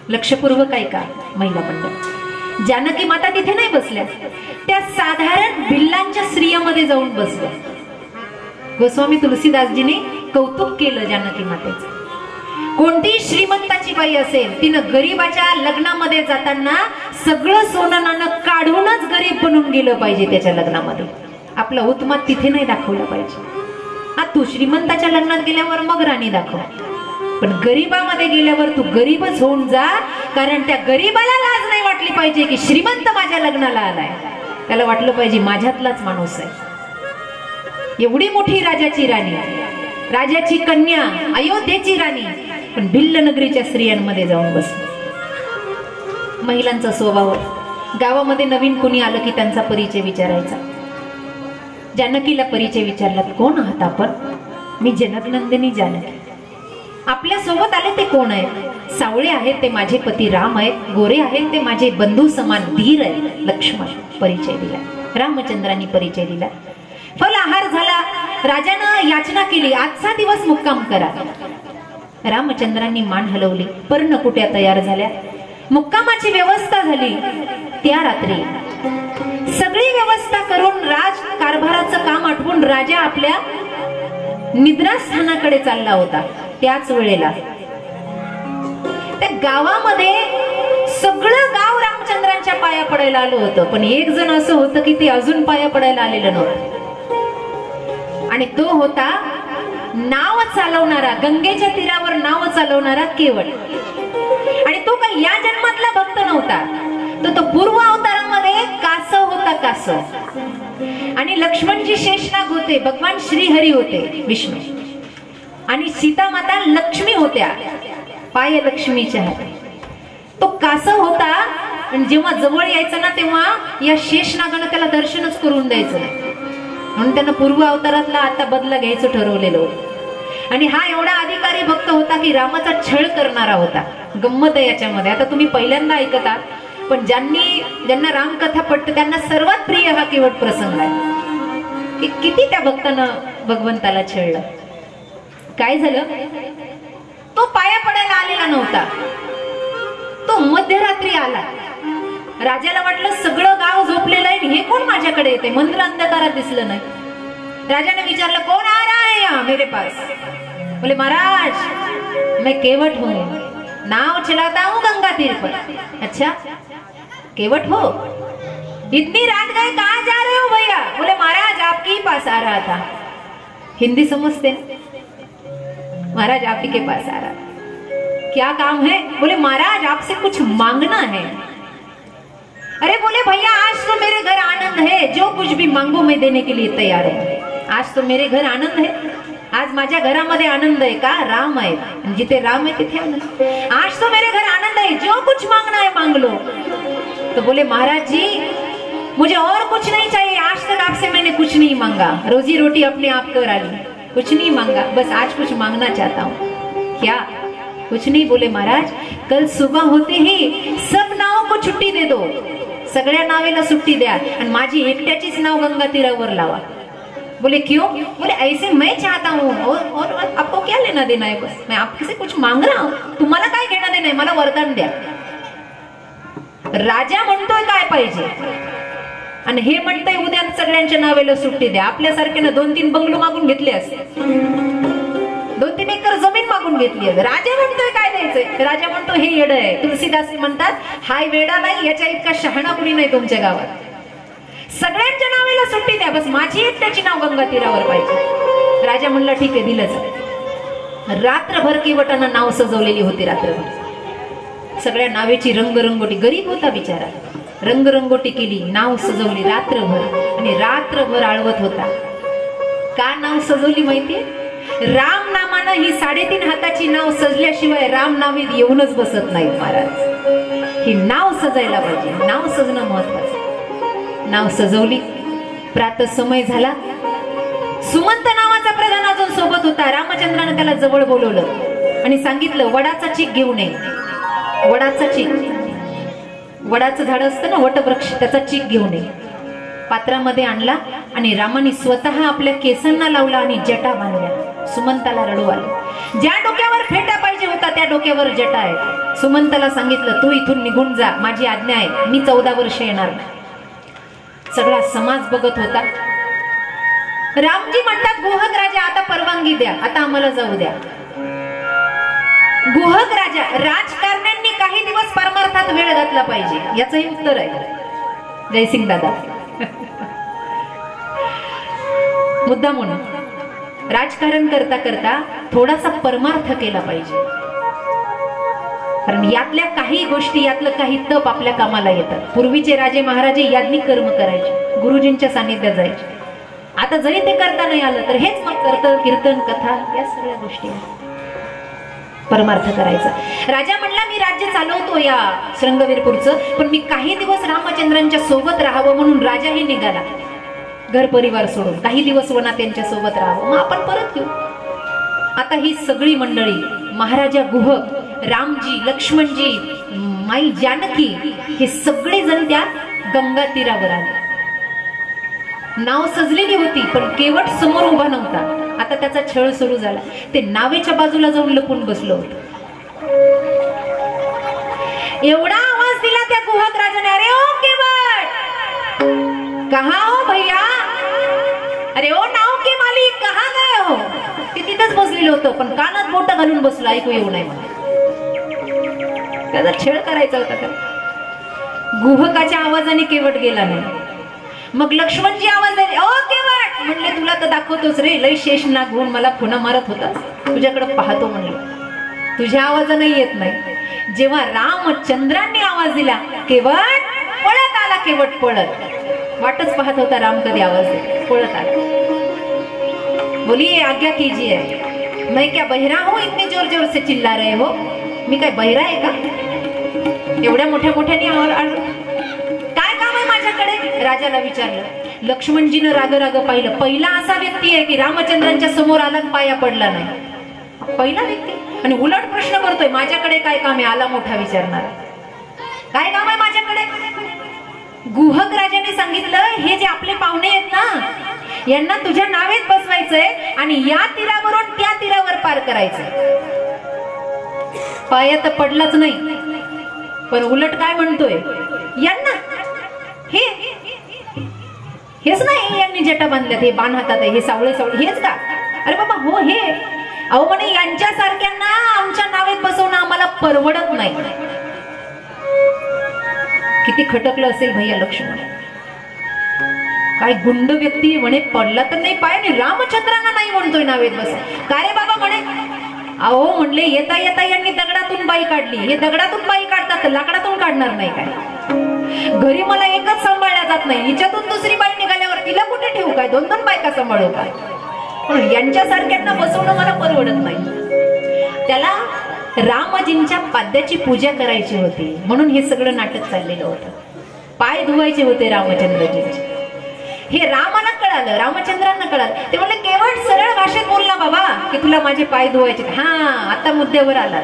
लक्षपूर्वक ऐका महिला मंडळ, जानकी माता तिथे नाही बसल्या, त्या साधारण भिल्लांच्या स्त्रियामध्ये जाऊन बसल्या. गोस्वामी तुलसीदासजीने कौतुक केलं जानकी मातेचं. कोणती श्रीमंताची बाई असेल, तिनं गरीबाच्या लग्नामध्ये जाताना सगळं सोनं नाणं काढूनच गरीब बनून गेलं पाहिजे त्याच्या लग्नामध्ये. आपला उत्मात तिथे नाही दाखवला पाहिजे. हा, तू श्रीमंताच्या लग्नात गेल्यावर मग राणी दाखव, पण गरीबामध्ये गेल्यावर तू गरीबच होऊन जा, कारण त्या गरीबाला लाज नाही वाटली पाहिजे की श्रीमंत माझ्या लग्नाला आलाय. त्याला वाटलं पाहिजे माझ्यातलाच माणूस आहे. एवढी मोठी राजाची राणी, राजाची कन्या, अयोध्येची राणी, पण भिल्ल नगरीच्या स्त्रियांमध्ये जाऊन बसली. महिलांचा स्वभाव, गावामध्ये नवीन कोणी आलं की त्यांचा परिचय विचारायचा. जानकीला परिचय विचारला, कोण आहात आपण? मी जनकनंदिनी जानकी. आपल्या सोबत आले ते कोण आहेत? सावळे आहेत ते माझे पती राम आहेत, गोरे आहेत ते माझे बंधू समान धीर आहेत लक्ष्मण. परिचय दिला, रामचंद्रांनी परिचय दिला. फल आहार झाला. राजानं याचना केली, आजचा दिवस मुक्काम करा. रामचंद्रांनी मान हलवली. पर्णकुट्या तयार झाल्या, मुक्कामाची व्यवस्था झाली. त्या रात्री सगळी व्यवस्था करून राज कारभाराचं काम आटवून राजा आपल्या निद्रास्थानाकडे चालला होता. त्याच वेळेला त्या गावामध्ये सगळं गाव रामचंद्रांच्या पाया पडायला आलं होतं, पण एक जण असं होतं की ते अजून पाया पडायला आलेलं नव्हतं, आणि तो होता नाव चालवणारा, गंगेच्या तीरावर नाव चालवणारा केवळ. आणि तो काही या जन्मातला भक्त नव्हता, तो पूर्व अवतारामध्ये कासव होता, कासव. आणि लक्ष्मणजी शेषनाग होते, भगवान श्रीहरी होते विष्णू, आणि सीता माता लक्ष्मी होत्या, पाय लक्ष्मीच्या. तो कासव होता, आणि जेव्हा जवळ यायचा ना तेव्हा या शेषनागानं त्याला दर्शनच करून द्यायचं नाही, म्हणून त्यानं पूर्व अवतारातला आता बदला घ्यायचं ठरवलेलं होतं. आणि हा एवढा अधिकारी भक्त होता की रामाचा छळ करणारा होता. गंमत आहे याच्यामध्ये, आता तुम्ही पहिल्यांदा ऐकत आहात, पण ज्यांना रामकथा पटते त्यांना सर्वात प्रिय हा केवट प्रसंग आहे की किती त्या भक्तानं भगवंताला छळलं. काय झालं, तो पाया पडायला आलेला नव्हता, तो मध्यरात्री आला. राजाला वाटलं सगळं गाव झोपलेलं आहे, हे कोण माझ्याकडे येते, मंदिर अंधकारात दिसलं नाही. राजाने विचारलं, कौन आ रहा है यहाँ मेरे पास? बोले महाराज मैं केवट हूँ, नाव चलाता हूँ गंगा तीर पर. अच्छा केवट हो, इतनी रात गए, कहाँ जा रहे हो भैया? बोले महाराज आपके ही पास आ रहा था. हिंदी समझते? महाराज आप ही के पास आ रहा, क्या काम है? बोले महाराज आपसे कुछ मांगना है। अरे बोले भैया आज तो मेरे घर आनंद है, जो कुछ भी मांगो मैं देने के लिए तैयार हूं। आज तो मेरे घर आनंद है, आज माझ्या घरामध्ये आनंद आहे का? राम आहे, जिथे राम आहे तिथे आनंद। आज तो मेरे घर आनंद है, जो कुछ मांगना है मांग लो। तो बोले महाराज जी मुझे और कुछ नहीं चाहिए, आज तक आपसे मैंने कुछ नहीं मांगा, रोजी रोटी अपने आप कर आली, कुछ नहीं मांगा, बस आज कुछ मांगना चाहता हूँ। क्या? कुछ नहीं। बोले महाराज कल सुबह होते ही सब नावों को छुट्टी दे दो, सगळ्या नावेला सुट्टी द्या आणि माझी एकट्याचीच नाव गंगा तीरावर लावा। बोले क्यों? बोले ऐसे मैं चाहता हूँ और आपको क्या लेना देना है, बस मैं आपसे कुछ मांग रहा हूँ, तुम्हाला काय घेणं देणं आहे, मला वरदान द्या। राजा म्हणतोय काय पाहिजे आणि हे म्हणतंय उद्या सगळ्यांच्या नावेला सुट्टी द्या। आपल्यासारख्यानं 2-3 बंगलो मागून घेतले असते, 2-3 एकर जमीन मागून घेतली आहे। राजा म्हणतोय काय द्यायचंय? राजा म्हणतो हे येड आहे। तुलसीदास म्हणतात हाय वेडा नाही, याच्या इतका शहाणा कुणी नाही तुमच्या गावात, सगळ्यांच्या नावेला सुट्टी द्या, बस माझी एकट्याची नाव गंगा तीरावर पाहिजे। राजा म्हणला ठीक आहे दिलंच। रात्रभर केवटानं नाव सजवलेली होती, रात्रभर सगळ्या नावेची रंगरंगोटी, गरीब होता बिचारा, रंगरंगोटी केली, नाव सजवली रात्रभर आणि रात्रभर आळवत होता। का नाव सजवली माहितीये? राम नामानं ही 3.5 हाताची नाव सजल्याशिवाय राम नावीत येऊनच बसत नाही महाराज, ही नाव सजायला पाहिजे, नाव सजणं महत्वाचं। नाव सजवली, प्रातः समय झाला, सुमंत नावाचा प्रधान अजून सोबत होता। रामचंद्राने त्याला जवळ बोलवलं आणि सांगितलं वडाचा चीक घेऊन ये, वडाचा चीक, वडाचं झाड असतं ना वटवृक्ष, त्याचा चीक घेऊन ये। पात्रामध्ये आणला आणि रामाने स्वतः आपल्या केसांना लावला आणि जटा बांधल्या। सुमंताला रडू आलं, ज्या डोक्यावर फेटा पाहिजे होता त्या डोक्यावर जटा आहे। सुमंताला सांगितलं तू इथून निघून जा, माझी आज्ञा आहे, मी 14 वर्ष येणार। सगळा समाज बघत होता। रामजी म्हणतात गुहक राजा आता परवानगी द्या, आता आम्हाला जाऊ द्या। गुहक राजा, राजकारण्यांनी काही दिवस परमार्थात वेळ घातला पाहिजे, याचंही उत्तर आहे जयसिंग दादा। मुद्दा म्हणून राजकारण करता करता थोडासा परमार्थ केला पाहिजे, कारण यातल्या काही गोष्टी, यातलं काही तप आपल्या कामाला येतात। पूर्वीचे राजे महाराजे याज्ञिक कर्म करायचे, गुरुजींच्या सानिध्यात जायचे। आता जरी ते करता नाही आलं तर हेच मग कीर्तन कथा या सगळ्या गोष्टी परमार्थ करायचा। राजा म्हणला मी राज्य चालवतो या श्रंगवीरपूरचं, पण मी काही दिवस रामचंद्रांच्या सोबत राहावं म्हणून राजाही निघाला, घर परिवार सोडून काही दिवस वनात त्यांच्या सोबत राहावं, मग आपण परत येऊ। आता ही सगळी मंडळी, महाराजा गुहक, रामजी, लक्ष्मणजी, माई जानकी, हे सगळे जण त्या गंगा तीरावर आले। नाव सजलेली होती पण केवट समोर उभा नव्हता। आता त्याचा छळ सुरू झाला, ते नावेच्या बाजूला जाऊन लपून बसलो होतं। एवढा आवाज दिला त्या गुहक राजाने, अरे ओ केवट, कहा हो भैया, अरे ओ नाव के मालिक कहा गए हो? ते तिथेच बसलेलं होतं पण कानात बोट घालून बसलं, ऐकू येऊ नये म्हणून। त्याचा छळ करायचा होता त्याला। गुहकाच्या आवाजाने केवट गेला नाही। मग लक्ष्मणजी आवाज दिले, ओ केवट, म्हणले तुला तर दाखवतोच रे, लय शेष नाग होऊन मला खुणा मारत होता, तुझ्याकडे पाहतो म्हणलं। तुझ्या आवाजाने येत नाही। जेव्हा रामचंद्रांनी आवाज दिला, केवट, पळत आला केवट, पळत वाटच पाहत होता राम कधी आवाज दे, पळत आला। बोलिए आज्ञा कीजिए, मैं क्या बहरा हूँ इतने जोर जोर से चिल्ला रहे हो? मी काय बहिरा आहे का? एवढ्या मोठ्या मोठ्याने काय काम आहे माझ्याकडे? राजाला विचारलं। लक्ष्मणजीनं राग राग पाहिलं, पहिला असा व्यक्ती आहे की रामचंद्रांच्या समोर आला पाया पडला नाही, पहिला व्यक्ती, आणि उलट प्रश्न करतोय माझ्याकडे काय काम आहे? आला मोठा विचारणार, काय काम आहे माझ्याकडे? गुहक राजाने सांगितलं हे जे आपले पाहुणे आहेत ना, यांना तुझ्या नावेत बसवायचंय आणि या तीरावरून त्या तीरावर पार करायचंय। पाया तर पडलाच नाही, पण उलट काय म्हणतोय, यांना हेच नाही, यांनी जटा बांधल्यात, हे बाण हातात आहे, हे सावळे सावळे हेच का? अरे बाबा हो हे, अहो म्हणे यांच्यासारख्यांना आमच्या नावेत बसवणं आम्हाला परवडत नाही। किती खटकलं असेल भैया लक्ष्मण, काय गुंड व्यक्ती म्हणे, पडला तर नाही पायाने, रामचंद्रांना नाही म्हणतोय नावेत बस, का रे बाबा म्हणे, अहो म्हणले येता येता यांनी दगडातून बाई काढली. हे दगडातून बाई काढतात तर लाकडातून काढणार नाही काय? घरी मला एकच सांभाळल्या जात नाही, हिच्यातून दुसरी बाई निघाल्यावर तिला कुठे ठेवू काय? दोन दोन बायका सांभाळू काय? पण यांच्यासारख्यांना बसवणं मला परवडत नाही. त्याला रामजींच्या पाद्याची पूजा करायची होती म्हणून हे सगळं नाटक चाललेलं होतं. पाय धुवायचे होते रामचंद्रजींचे. हे रामाला कळालं, रामचंद्रांना कळालं. ते म्हणले केवळ सरळ भाषेत बोल ना बाबा की तुला माझे पाय धुवायचे. हा आता मुद्द्यावर आला.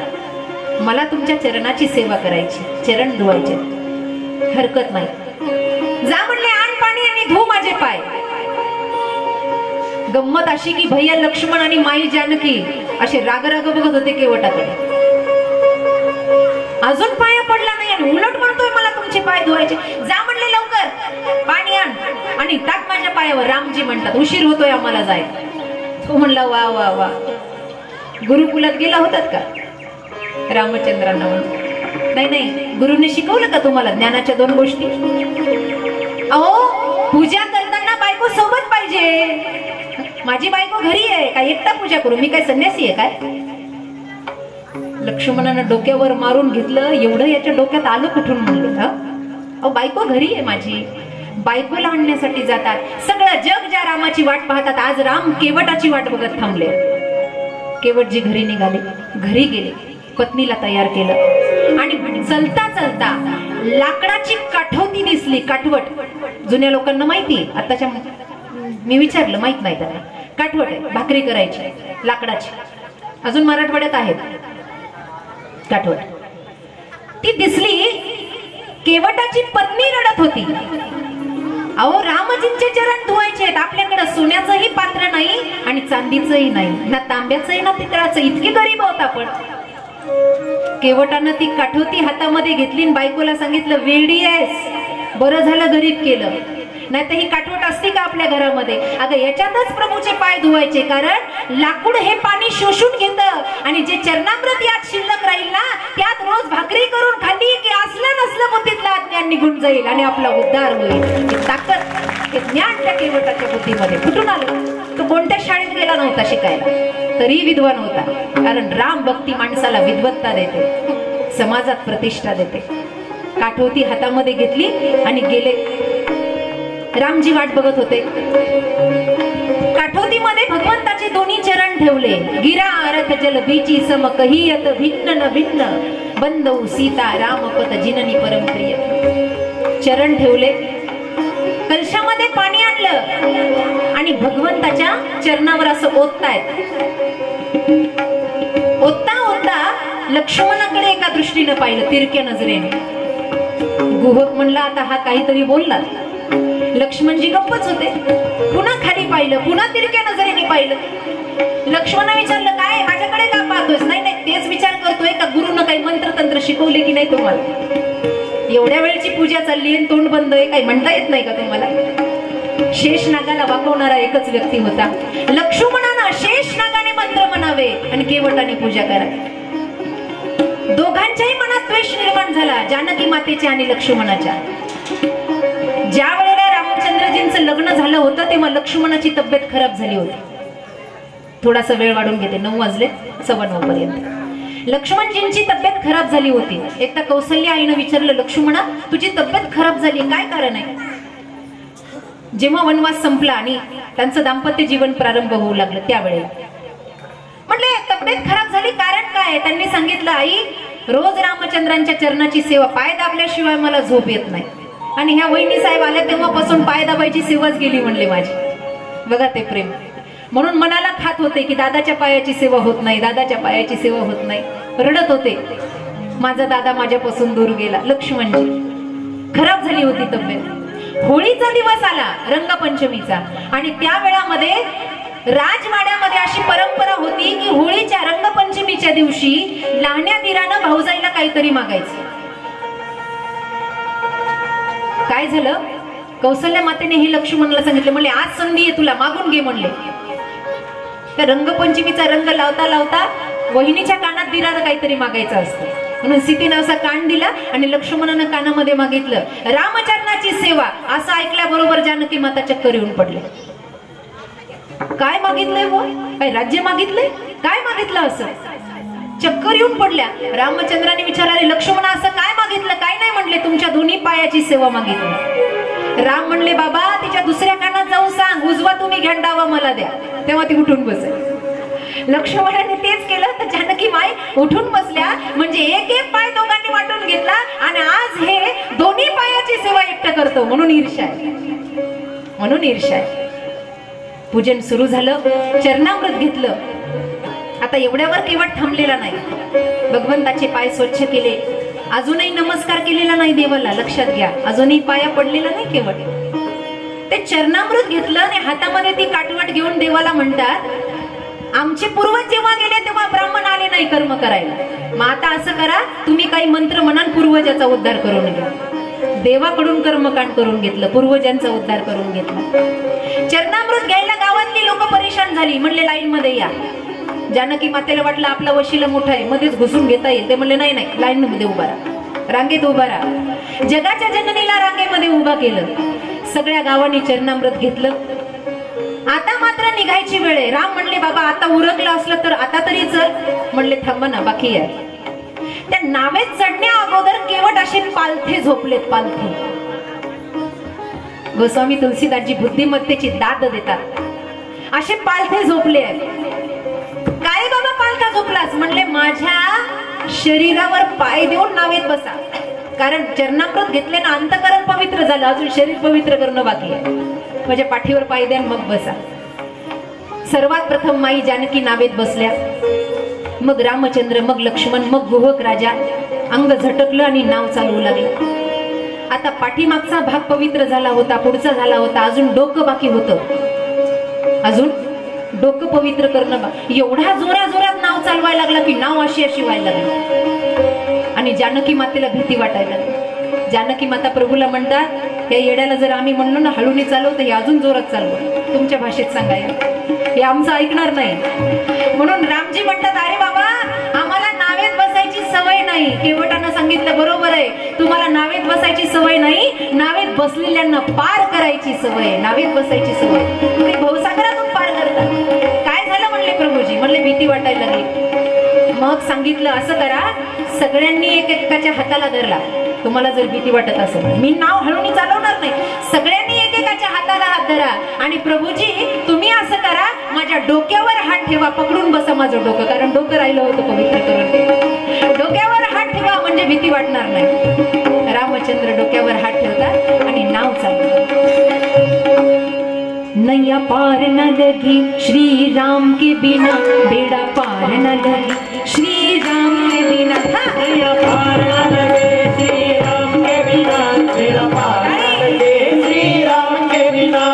मला तुमच्या चरणाची सेवा करायची, चरण धुवायचे, हरकत नाही. जा म्हणले आण पाणी आणि धु माझे पाय. गंमत अशी की भैया लक्ष्मण आणि माई जानकी असे राग बघत होते केवटाकडे. अजून पाया पडला नाही आणि उलट म्हणतोय मला तुमचे पाय धुवायचे. जा म्हणले लवकर पाणी आण आणि टाक माझ्या पायावर. रामजी म्हणतात उशीर होतोय आम्हाला जायला. तो म्हणला वा वा वा. गुरुकुलात गेला होतात का? रामचंद्रांना म्हणून नाही नाही, गुरुने शिकवलं का तुम्हाला ज्ञानाच्या दोन गोष्टी? अहो पूजा करताना बायको सोबत पाहिजे. माझी बायको घरी आहे काय एकटा पूजा करू? मी काय संन्यासी आहे काय? लक्ष्मणानं डोक्यावर मारून घेतलं. एवढं याच्या डोक्यात आलं कुठून म्हणलं? अहो बायको घरी आहे माझी. बायकोला आणण्यासाठी जातात. सगळं जग ज्या रामाची वाट पाहतात आज राम केवटाची वाट बघत थांबले. केवटजी घरी निघाले, घरी गेले, पत्नीला तयार केलं आणि चलता चलता लाकडाची काठवती दिसली. काठवट जुन्या लोकांना माहिती, आताच्या मी विचारलं माहित नाही त्यांना. काठवट आहे, भाकरी करायची लाकडाची. अजून मराठवाड्यात आहेत काठवट. ती दिसली. केवटाची पत्नी रडत होती. अहो रामजींचे चरण धुवायचे आहेत. आपल्याकडे सोन्याचंही पात्र नाही आणि चांदीचंही नाही, ना तांब्याचंही ना पितळाचं. इतके गरीब आहोत आपण. केवटानं ती काठवती हातामध्ये घेतली आणि बायकोला सांगितलं वेडी आहेस, बरं झालं गरीब केलं, नाही तर ही काठवट असती का आपल्या घरामध्ये? अगं याच्यातच प्रभूचे पाय धुवायचे, कारण लाकूड हे पाणी शोषून घेतं आणि जे चरणामृत यात शिल्लक राहील ना त्यात रोज भाकरी करून खाल्ली की असलं नसलं बुद्धीतला अज्ञान निघून जाईल आणि आपला उद्धार होईल. ही ताकद, हे ज्ञान त्या केवटाच्या बुद्धीमध्ये कुठून आलं? तो कोणत्या शाळेत गेला नव्हता शिकायला, तरी विद्वान होता. कारण राम भक्ती माणसाला विद्वत्ता देते, समाजात प्रतिष्ठा देते. काठवती हातामध्ये घेतली आणि गेले. रामजी वाट बघत होते. काठोतीमध्ये भगवंताचे दोन्ही चरण ठेवले. गिरा अरथ जल बीची सम कहियत भिन्न न भिन्न बंदऊ सीता रामपत जिननी परमप्रिय. चरण ठेवले, कलशामध्ये पाणी आणलं आणि भगवंताच्या चरणावर असं ओततायत. ओतता ओतता लक्ष्मणाकडे एका दृष्टीने पाहिलं, तिरक्या नजरेने. गुहक म्हणला आता हा काहीतरी बोलला. लक्ष्मणजी गप्पच होते. पुन्हा खाली पाहिलं, पुन्हा तिरक्या नजरेने पाहिलं. लक्ष्मणा विचारलं काय माझ्याकडे का पाहतोस? नाही नाही, तेच विचार करतोय का गुरुनं काही मंत्र तंत्र शिकवले की नाही तुम्हाला? एवढ्या वेळची पूजा चालली आणि तोंड बंद आहे, काही म्हणता येत नाही का तुम्हाला? शेष नागाला वाकवणारा एकच व्यक्ती होता. लक्ष्मणानं शेष नागाने मंत्र म्हणावे आणि केवटाने पूजा करावी. दोघांच्याही मनात द्वेष निर्माण झाला, जानकी मातेच्या आणि लक्ष्मणाच्या. ज्या वेळेला रामचंद्रजींचं लग्न झालं होतं तेव्हा लक्ष्मणाची तब्येत खराब झाली होती. थोडासा वेळ वाढून घेते, 9 वाजले 9:15 पर्यंत. लक्ष्मणजींची तब्येत खराब झाली होती. एकदा कौसल्या आईनं विचारलं, लक्ष्मणा तुझी तब्येत खराब झाली, काय कारण आहे? जेव्हा वनवास संपला आणि त्यांचं दाम्पत्य जीवन प्रारंभ होऊ लागलं त्यावेळेला म्हटले तब्येत खराब झाली, कारण काय? त्यांनी सांगितलं, आई रोज रामचंद्रांच्या चरणाची सेवा, पाय दाबल्याशिवाय मला झोप येत नाही. आणि ह्या वहिनी साहेब आल्या तेव्हापासून पाय दाबायची सेवाच गेली म्हणले माझी. बघा ते प्रेम. म्हणून मनाला खात होते की दादाच्या पायाची सेवा होत नाही, दादाच्या पायाची सेवा होत नाही. रडत होते, माझा दादा माझ्यापासून दूर गेला. लक्ष्मणजी खराब झाली होती तब्येत. होळीचा दिवस आला, रंगपंचमीचा, आणि त्या वेळामध्ये राजवाड्यामध्ये अशी परंपरा होती की होळीच्या रंगपंचमीच्या दिवशी लहान्या दिरानं भाऊजाईला काहीतरी मागायचं. काय झालं? कौसल्या मातेने हे लक्ष्मणला सांगितलं, म्हणले आज संधी आहे तुला, मागून घे म्हणले. त्या रंगपंचमीचा रंग लावता लावता वहिनीच्या कानात दिरानं काहीतरी मागायचं असतं, म्हणून सीतेनं असा कान दिला आणि लक्ष्मणानं कानामध्ये मागितलं रामचरणाची सेवा. असं ऐकल्याबरोबर जानकी माता चक्कर येऊन पडले. काय मागितलंय? काय राज्य मागितलंय? काय मागितलं असं? चक्कर येऊन पडल्या. रामचंद्राने विचारले, लक्ष्मणा असं काय मागितलं? काय नाही म्हणले, तुमच्या दोन्ही पायाची सेवा मागितली. राम म्हणले, बाबा तिच्या दुसऱ्या कानात जाऊन सांग, उजवा तुम्ही घ्या, डावा मला द्या. तेव्हा ती उठून बसेल. लक्ष्मणाने तेच केलं तर जानकी माय उठून बसल्या. म्हणजे एक एक पाय दोघांनी वाटून घेतला आणि आज हे दोन्ही पायाची सेवा एकटं करतो. म्हणून ईर्ष्या आहे, म्हणून ईर्ष्या आहे. पूजन सुरू झालं, चरणामृत घेतलं. आता एवढ्यावर केवळ थांबलेला नाही, भगवंताचे पाय स्वच्छ केले. अजूनही नमस्कार केलेला नाही देवाला, लक्षात घ्या, अजूनही पाया पडलेला नाही. केवळ ते चरणामृत घेतलं आणि हातामध्ये ती काटवट घेऊन देवाला म्हणतात, आमचे पूर्वज जेव्हा गेले तेव्हा ब्राह्मण आले नाही कर्म करायला. मग आता असं करा, तुम्ही काही मंत्र म्हणाल, पूर्वजाचा उद्धार करून घ्या. देवाकडून कर्मकांड करून घेतलं, पूर्वजांचा उद्धार करून घेतला. चरणामृत घ्यायला गावातली लोक परेशान झाली. म्हणले लाईन मध्ये या. जानकी मातेला वाटलं आपला वशिला मोठा आहे, मध्येच घुसून घेता येईल. ते म्हणले नाही नाही, लाईन मध्ये उभा राहा, रांगेत उभा राहा. जगाच्या जननीला रांगेमध्ये उभा केलं. सगळ्या गावांनी चरणामृत घेतलं. आता मात्र निघायची वेळ आहे. राम म्हणले, बाबा आता उरकलं असलं तर आता तरी चल. म्हणले, थांबा ना, बाकी आहे. त्या नावेत चढण्या अगोदर केवट असे पालथे झोपलेत. पालथे. गोस्वामी तुलसीदासजी बुद्धिमत्तेची दाद देतात. असे पालथे झोपले आहेत. काय बाबा पालथा झोपलास? म्हणले, माझ्या शरीरावर पाय देऊन नावेत बसा. कारण चरणामृत घेतले ना, अंतकरण पवित्र झालं, अजून शरीर पवित्र करणं बाकी आहे. माझ्या पाठीवर पाय द्या मग बसा. सर्वात प्रथम माई जानकी नावेत बसल्या. मग रामचंद्र, मग लक्ष्मण, मग गुहक राजा. अंग झटकलं आणि नाव चालवू लागले. आता पाठीमागचा भाग पवित्र झाला होता, पुढचा झाला होता, अजून डोकं बाकी होतं. अजून डोकं पवित्र करणं. एवढा जोरात नाव चालवायला लागला की नाव अशी अशी व्हायला लागली. आणि जानकी मातेला भीती वाटायला लागली. जानकी माता प्रभूला म्हणतात, या येड्याला जर आम्ही म्हणलो ना हळूनी चालव तर हे अजून जोरात चालव. तुमच्या भाषेत सांगाय, हे आमचं ऐकणार नाही. म्हणून रामजी म्हणतात, अरे बाबा आम्हाला नावेत बसायची सवय नाही. केवटानं सांगितलं, बरोबर आहे, तुम्हाला नावेत बसायची सवय नाही, नावेत बसलेल्यांना पार करायची सवय. नावेत बसायची सवय तुम्ही भवसागरातून पार करता. काय झालं म्हणले प्रभूजी? म्हणले, भीती वाटायला लागली. मग सांगितलं, असं करा, सगळ्यांनी एकेकाच्या हाताला धरला. तुम्हाला जर भीती वाटत असेल, मी नाव हळूनी चालवणार नाही, सगळ्यांनी एकेकाच्या हाताला हात धरा. आणि प्रभूजी तुम्ही असं करा, माझ्या डोक्यावर हात ठेवा, पकडून बसा माझं डोकं, कारण डोकं राहिलं होतं पवित्र करून. डोक्यावर हात ठेवा म्हणजे भीती वाटणार नाही. रामचंद्र डोक्यावर हात ठेवतात आणि नाव चालवतात. नैया पार न लगी श्री राम के बिना, बेड़ा पार न लगी श्री राम के बिना. नैया पार न लगे श्री राम के बिना, बेड़ा पार न लगे श्री राम के बिना.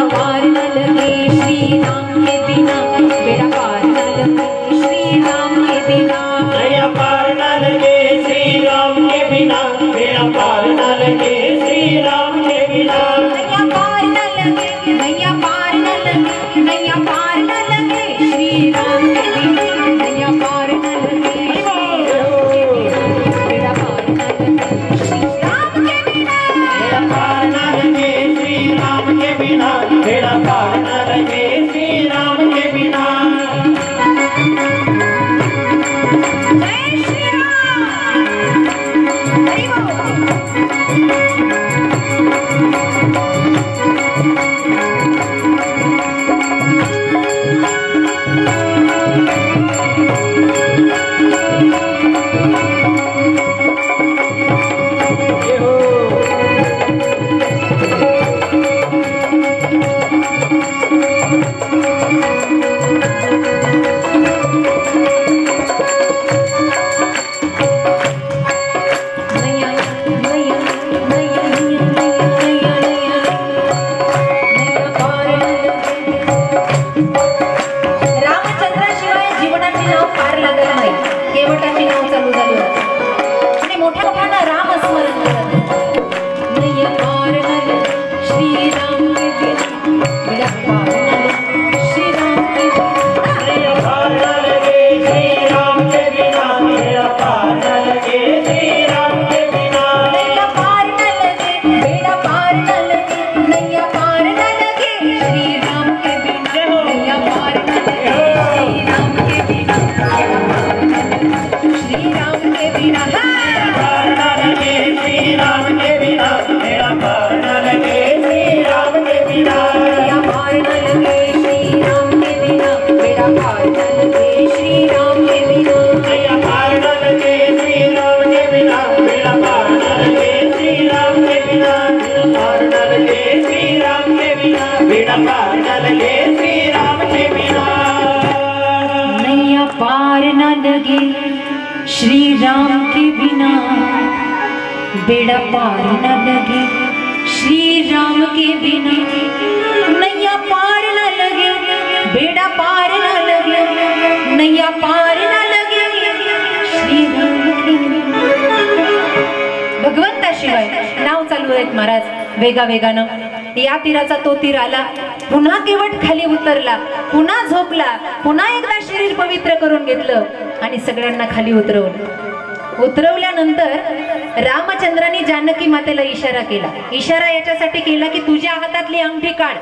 पार न लगे श्री राम के बिना, बेड़ा पार न लगे श्री राम के बिना. नैया पार न लगे श्री राम के बिना, बेड़ा पार न लगे श्री राम के बिना. नैया पार न लगे, नैया पार न लगे, नैया पार न लगे श्री राम के बिना. नैया पार न लगे, बेड़ा पार न लगे श्री राम के बिना. बेड़ा पार न लगे श्री राम के बिना, बेड़ा पार न लगे श्री राम के बिना. जय श्री राम. हरि बोल. बिना पार न लगे श्री राम के बिना पार न लगे श्री राम के बिना बिना पार न लगे श्री राम के बिना नैया पार न लगे श्री राम के बिना बेड़ा पार न लगे श्री राम के बिना नैया पार न लगे बेड़ा पार न लगे नैया पार न लगे श्री राम के बिना। भगवंताशिवाय नाव चालू आहेत महाराज वेगा वेगानं या तीराचा तो तीर आला पुन्हा केवट खाली उतरला पुन्हा झोपला पुन्हा एकदा शरीर पवित्र करून घेतलं आणि सगळ्यांना खाली उतरवल्यानंतर रामचंद्रांनी जानकी मातेला इशारा केला इशारा याच्यासाठी केला की तुझ्या हातातली अंगठी काढ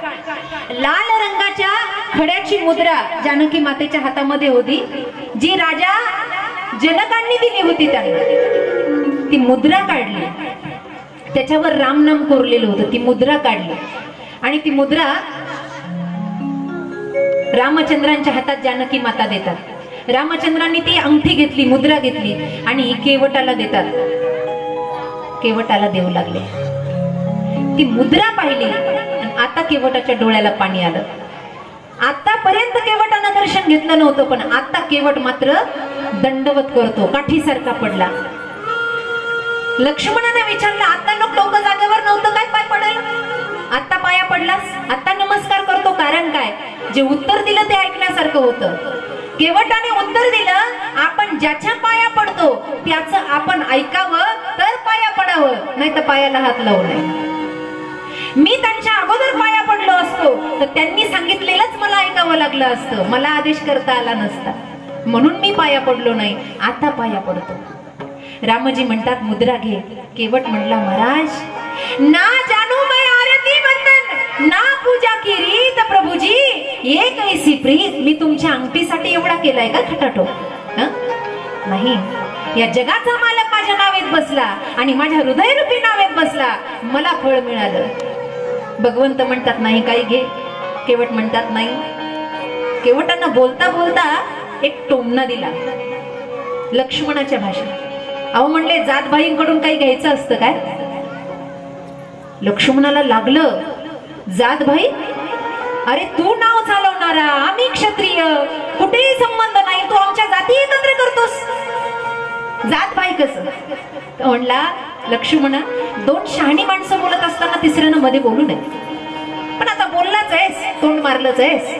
लाल रंगाच्या खड्याची मुद्रा जानकी मातेच्या हातामध्ये होती जी राजा जनकांनी दिली होती त्यांना ती मुद्रा काढली त्याच्यावर राम नाम कोरलेलं होतं ती मुद्रा काढली आणि ती मुद्रा रामचंद्रांच्या हातात जानकी माता देतात रामचंद्रांनी ती अंगठी घेतली मुद्रा घेतली आणि केवटाला देतात केवटाला देऊ लागले ती मुद्रा पाहिली आणि आता केवटाच्या डोळ्याला पाणी आलं आतापर्यंत केवटानं दर्शन घेतलं नव्हतं पण आता केवट मात्र दंडवत करतो काठीसारखा पडला लक्ष्मणाने विचारलं आता नको डोकं जागेवर नव्हतं काय पाय पडेल आता पाया पडलास आता नमस्कार करतो कारण काय जे उत्तर दिलं ते ऐकण्यासारखं होतं केवटाने उत्तर दिलं आपण ज्याच्या पाया पडतो त्याचं आपण ऐकावं तर पाया पडावं नाही तर पायाला हात लावू नये मी त्यांच्या अगोदर पाया पडलो असतो तर त्यांनी सांगितलेलंच मला ऐकावं लागलं असतं मला आदेश करता आला नसता म्हणून मी पाया पडलो नाही आता पाया पडतो रामजी म्हणतात मुद्रा घे केवट म्हणला महाराज ना जानू मैं आरती बंधन ना पूजा की रीत प्रभुजी ये कैसी प्रीत मी तुमच्या अंगठीसाठी एवढा केलाय का खटाटो नाही या जगाचा मालक माझ्या नावेत बसला आणि माझ्या हृदयरूपी नावेत बसला मला फळ मिळालं भगवंत म्हणतात नाही काही घे केवट म्हणतात नाही केवटांना बोलता बोलता एक टोमणा दिला लक्ष्मणाच्या भाषेत अहो म्हणले जातभाईंकडून काही घ्यायचं असतं काय लक्ष्मणाला लागलं जातभाई अरे तू नाव चालवणारा आम्ही क्षत्रिय कुठेही संबंध नाही तू आमच्या जाती एकत्र करतोस जातभाई कसं म्हणला लक्ष्मणा दोन शहाणी माणसं बोलत असताना तिसऱ्यानं मध्ये बोलू नये पण आता बोललाच आहेस तोंड मारलंच आहेस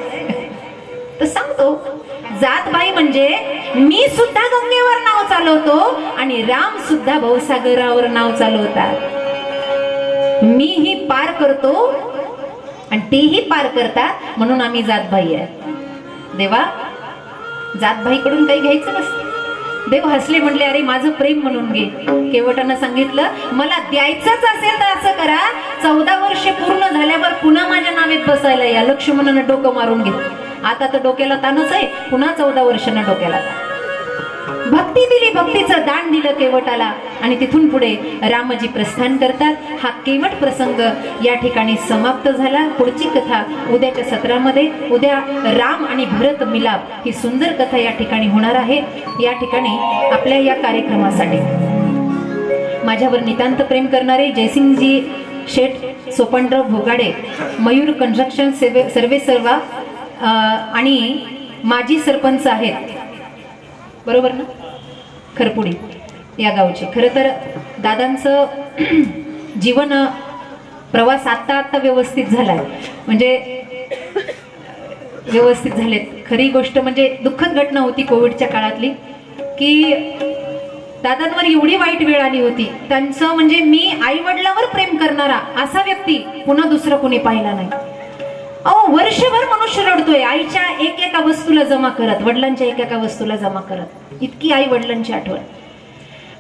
तर सांगतो जातबाई म्हणजे मी सुद्धा गंगेवर नाव चालवतो आणि राम सुद्धा भवसागरावर नाव चालवतात मीही पार करतो आणि तेही पार करतात म्हणून आम्ही जातबाई आहे देवा जातबाईकडून काही घ्यायचं नसतं देव हसले म्हणले अरे माझं प्रेम म्हणून घे केवटानं सांगितलं मला द्यायचंच असेल तर असं करा 14 वर्ष पूर्ण झाल्यावर पुन्हा माझ्या नावेत बसायला या लक्ष्मणानं डोकं मारून घेतलं आता तर डोक्याला ताणच आहे पुन्हा 14 वर्षांना डोक्याला भक्ती दिली भक्तीचं दान दिलं केवटाला आणि तिथून पुढे रामजी प्रस्थान करतात हा केवट प्रसंग या ठिकाणी समाप्त झाला पुढची कथा उद्याच्या सत्रामध्ये उद्या राम आणि भरत मिलाप ही सुंदर कथा या ठिकाणी होणार आहे या ठिकाणी आपल्या या कार्यक्रमासाठी माझ्यावर नितांत प्रेम करणारे जयसिंगजी शेठ सोपनराव भोगाडे मयूर कन्स्ट्रक्शन सर्वे सर्वा आणि माजी सरपंच आहेत बरोबर ना खरपुडी या गावचे खरं तर दादांचं जीवन प्रवास आता व्यवस्थित झालाय म्हणजे व्यवस्थित झालेत खरी गोष्ट म्हणजे दुःखद घटना होती कोविडच्या काळातली की दादांवर एवढी वाईट वेळ आली होती त्यांचं म्हणजे मी आई वडिलांवर प्रेम करणारा असा व्यक्ती पुन्हा दुसरा कोणी पाहिला नाही अहो वर्षभर मनुष्य रडतोय आईच्या एका वस्तूला जमा करत वडिलांच्या एका वस्तूला जमा करत इतकी आई वडिलांची आठवण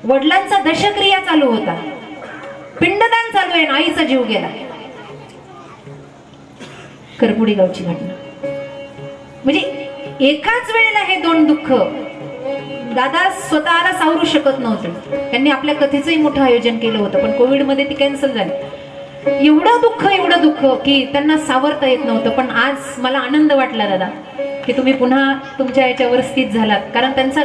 वडिलांचा दशक्रिया चालू होता पिंडदान चालू आहे आईचा जीव गेला करपुडी गावची घटना म्हणजे एकाच वेळेला हे दोन दुःख दादा स्वतःला सावरू शकत नव्हते त्यांनी आपल्या कथेचंही मोठं आयोजन केलं होतं पण कोविड मध्ये ती कॅन्सल झाली एवढं दुःख की त्यांना सावरता येत नव्हतं पण आज मला आनंद वाटला दादा की तुम्ही पुन्हा तुमच्या याच्यावर स्थित झालात कारण त्यांचा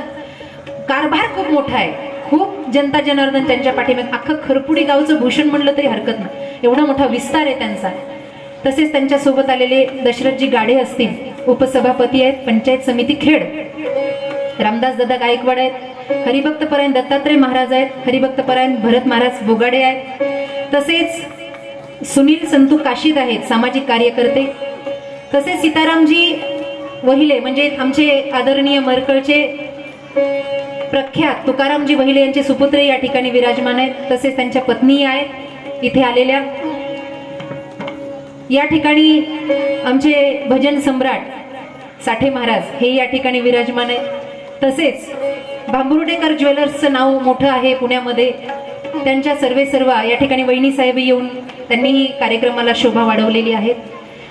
कारभार खूप मोठा आहे खूप जनता जनार्दन त्यांच्या पाठीमागे, अख्खं खरपुडी गावचं भूषण म्हणलं तरी हरकत नाही, एवढा मोठा विस्तार आहे त्यांचा. तसेच त्यांच्यासोबत आलेले दशरथजी गाडे असतील, उपसभापती आहेत पंचायत समिती खेड, रामदास दादा गायकवाड आहेत, हरिभक्त परायण दत्तात्रय महाराज आहेत, हरिभक्त परायण भरत महाराज बोगाडे आहेत, तसेच सुनील संतू काशीद आहेत सामाजिक कार्यकर्ते, तसेच सीतारामजी वहिले म्हणजे आमचे आदरणीय मरकळचे प्रख्यात तुकारामजी वहिले यांचे सुपुत्र या ठिकाणी विराजमान आहेत. तसेच त्यांच्या पत्नी आहेत इथे आलेल्या. या ठिकाणी आमचे भजन सम्राट साठे महाराज हे या ठिकाणी विराजमान आहेत. तसेच भांबुर्डेकर ज्वेलर्सचं नाव मोठं आहे पुण्यामध्ये, त्यांच्या सर्व या ठिकाणी वहिनी साहेब येऊन त्यांनी कार्यक्रमाला शोभा वाढवलेली आहे.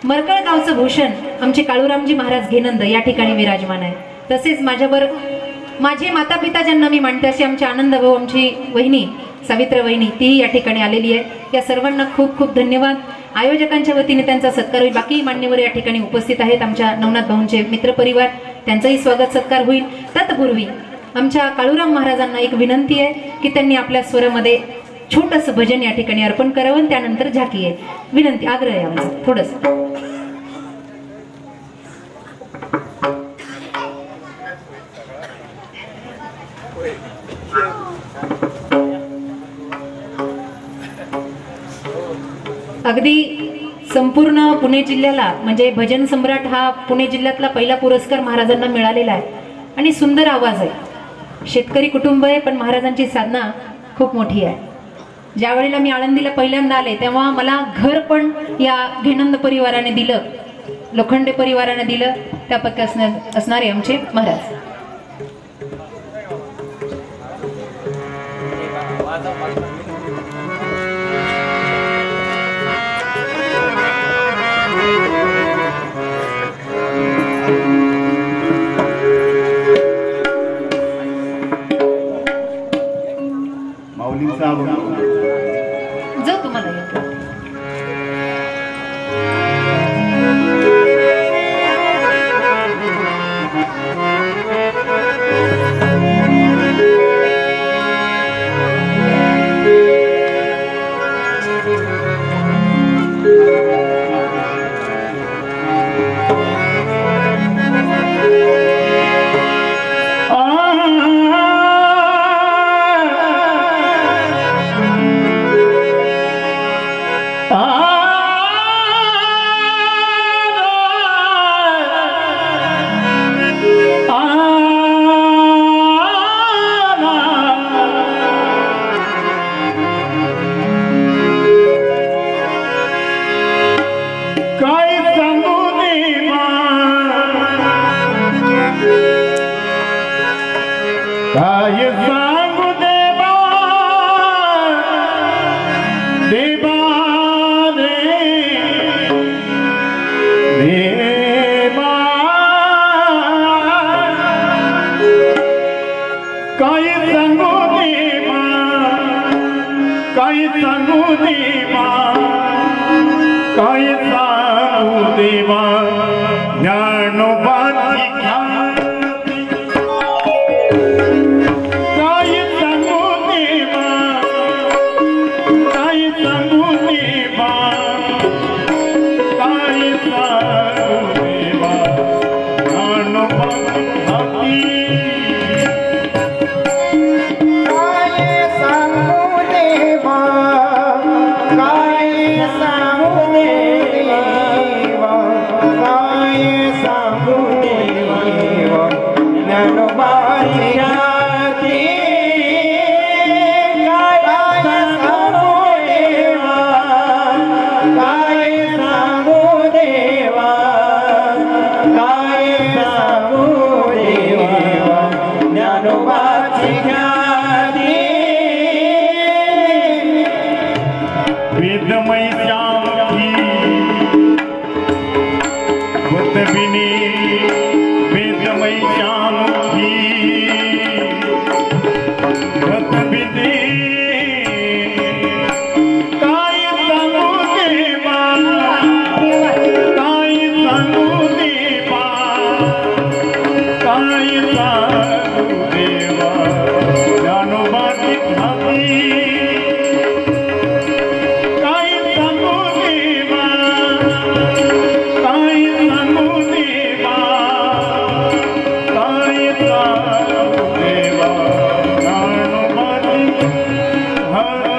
मरकळ गावचं भूषण आमचे काळूरामजी महाराज घेनंद या ठिकाणी विराजमान आहे. तसेच माझ्यावर माझे माता पिता ज्यांना मी मानते असे आमचे आनंद भाऊ, आमची वहिनी सावित्र वहिनी तीही या ठिकाणी आलेली आहे. या सर्वांना खूप खूप धन्यवाद. आयोजकांच्या वतीने त्यांचा सत्कार होईल. बाकी मान्यवर या ठिकाणी उपस्थित आहेत. आमच्या नवनाथ भाऊंचे मित्रपरिवार, त्यांचाही स्वागत सत्कार होईल. तत्पूर्वी आमच्या काळूराम महाराजांना एक विनंती आहे की त्यांनी आपल्या स्वरामध्ये छोटंसं भजन या ठिकाणी अर्पण करावं. त्यानंतर झाकी आहे. विनंती, आग्रह आहे आमचा थोडंसं. अगदी संपूर्ण पुणे जिल्ह्याला म्हणजे भजन सम्राट हा पुणे जिल्ह्यातला पहिला पुरस्कार महाराजांना मिळालेला आहे आणि सुंदर आवाज आहे. शेतकरी कुटुंब आहे पण महाराजांची साधना खूप मोठी आहे. ज्या वेळेला मी आळंदीला पहिल्यांदा आले तेव्हा मला घर पण या घेनंद परिवाराने दिलं, लोखंडे परिवाराने दिलं. त्यापैकी असणारे आमचे महाराज. जो तुम्हाला येतो.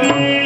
देवा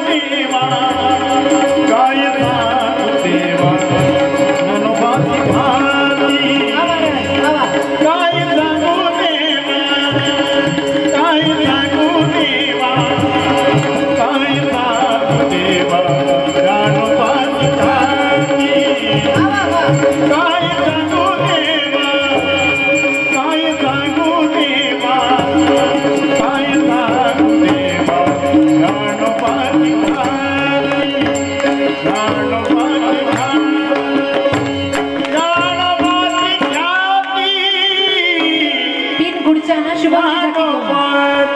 देवा काय सांगू देवा मनोबाची भाती काय सांगू देवा काय सांगू देवा काय सांगू देवा मनोबाची भाती काय सांगू देवा काय सांगू देवा काय सांगू देवा गणपती तीन गुढच्या ना शुभांसाठी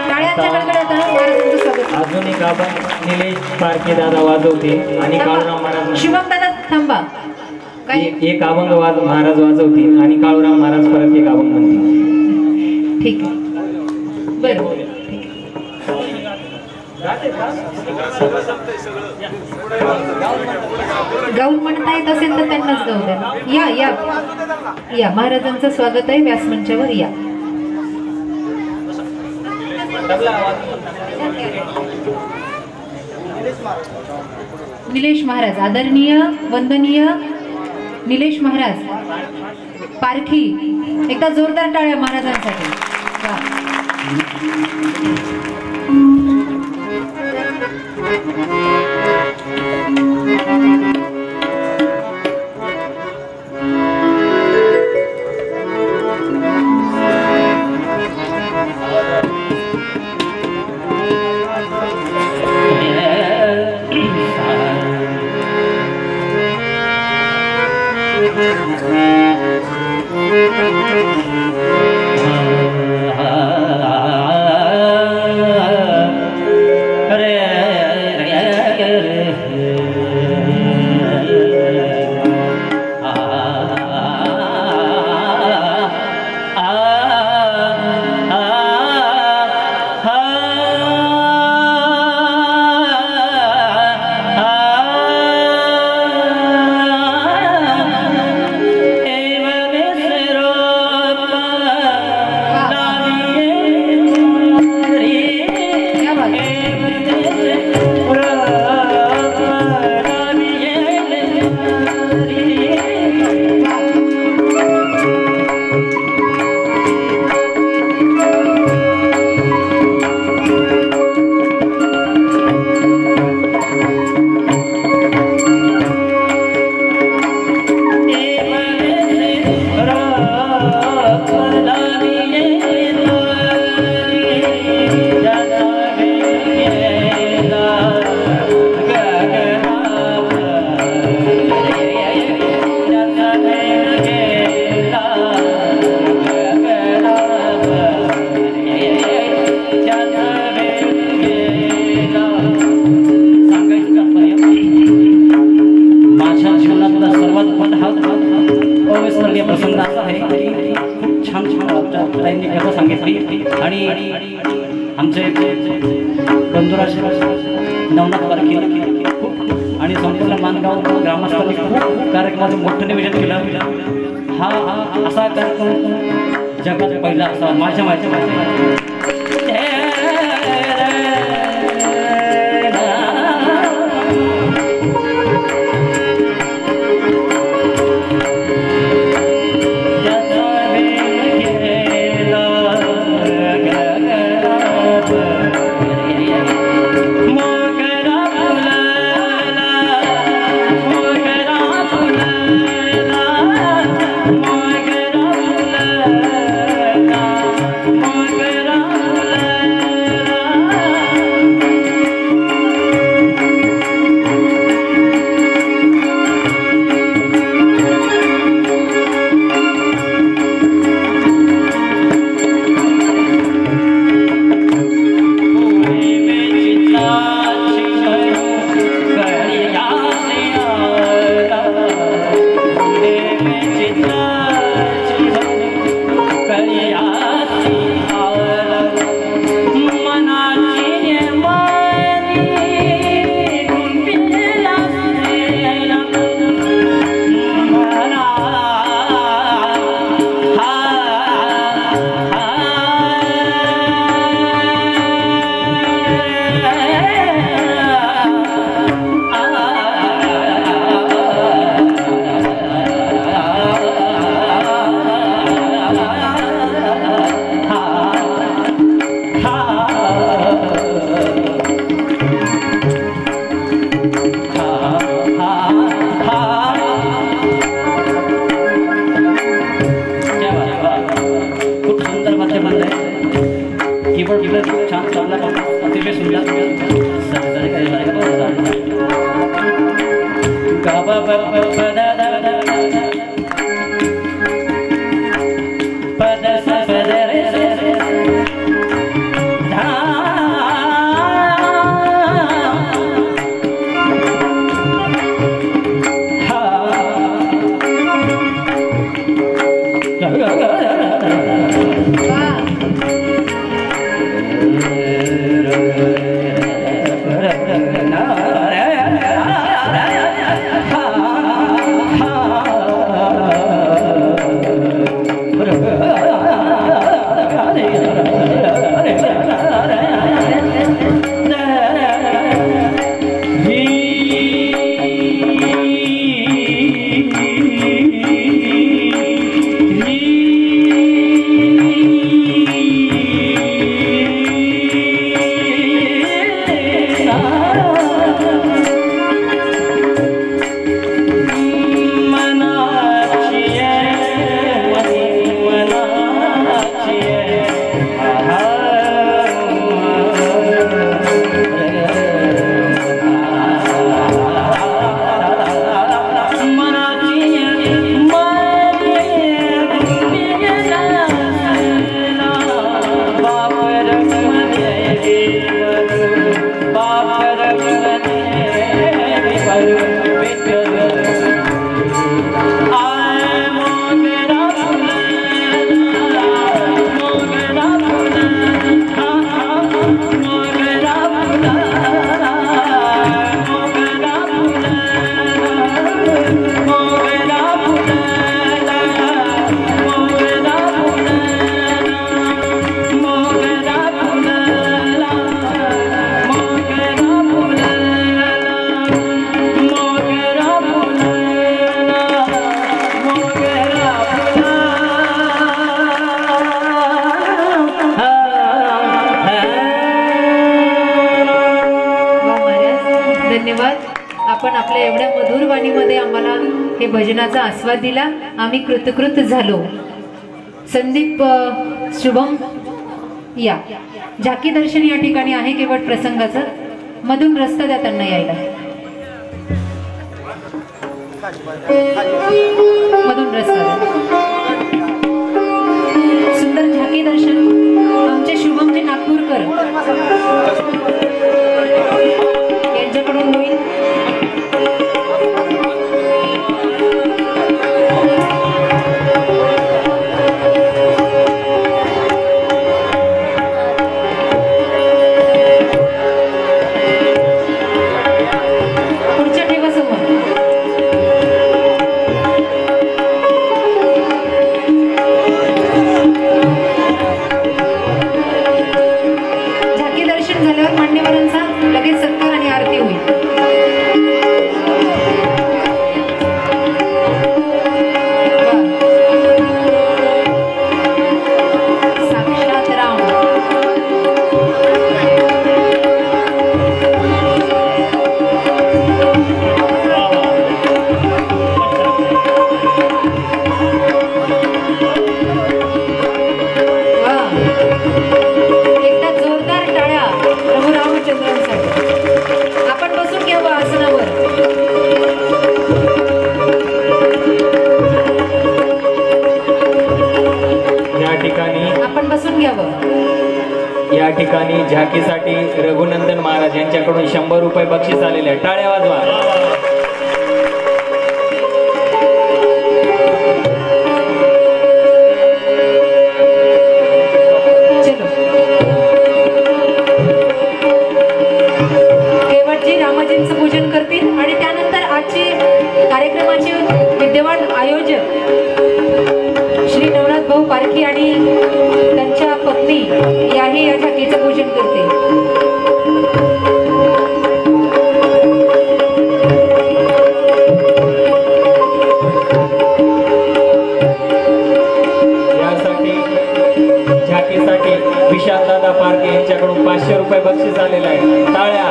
टाळ्यांच्या कडकडाटानं महाराजांचं स्वागत. अजून एक आपण निलेश पारखे दादा वाजवते आणि काळूराम महाराज शुभम दादा थांबा. काय एक अभंग महाराज वाजवतील आणि काळूराम महाराज परत एक अभंग म्हणतील. ठीक आहे बरं ठीक आहे. गाऊन म्हणता येत असेल तर त्यांनाच गाऊ द्या. या या या महाराजांचं स्वागत आहे व्यासमंचावर या. निलेश महाराज आदरणीय वंदनीय निलेश महाराज पारखी एकदा जोरदार टाळ्या महाराजांसाठी. वा. आमचे बंधुराज नवनाथ पारखी आणि संपूर्ण मानगाव ग्रामस्थांनी खूप कार्यक्रमाचं मोठं नियोजन केलं. हा असा कार्यक्रम जगात पहिला असा माझ्या माहिती मोगरा धन्यवाद. आपण आपल्या एवढ्या मधुर वाणीमध्ये आम्हाला हे भजनाचा आस्वाद दिला. आम्ही कृतकृत झालो. संदीप शुभम या झाकी दर्शन या ठिकाणी आहे केवळ प्रसंगाचं. मधून रस्ता द्या त्यांना यायला. मधून रस्ता द्या. सुंदर झाकी दर्शन आमचे शुभमजी नागपूरकर यांच्याकडून होईल. पुढच्या ठेवा समोर. झाकी दर्शन झाल्यावर मान्यवरांचा लगेच सत्कार आणि आरती होईल. साक्षात राम. वाह. एकदा जोरदार टाळ्या प्रभू रामचंद्रांसाठी. आपण बसून घ्यावं आसनावर. या ठिकाणी आपण बसून घ्यावं. या ठिकाणी झाकीसाठी रघुनंदन महाराज यांच्याकडून 100 रुपये बक्षीस आलेले आहे. टाळ्या वाजवा. चलो. केवटजी रामाजींचं पूजन करतील आणि त्यानंतर आजचे कार्यक्रमाचे विद्यमान आयोजक श्री नवनाथ भाऊ पारखी आणि त्यांच्या पत्नी याही या झाकीचं पूजन करतील. यासाठी झाकीसाठी विशाल दादा पारखे यांच्याकडून 500 रुपये बक्षीस आलेलं आहे. टाळ्या.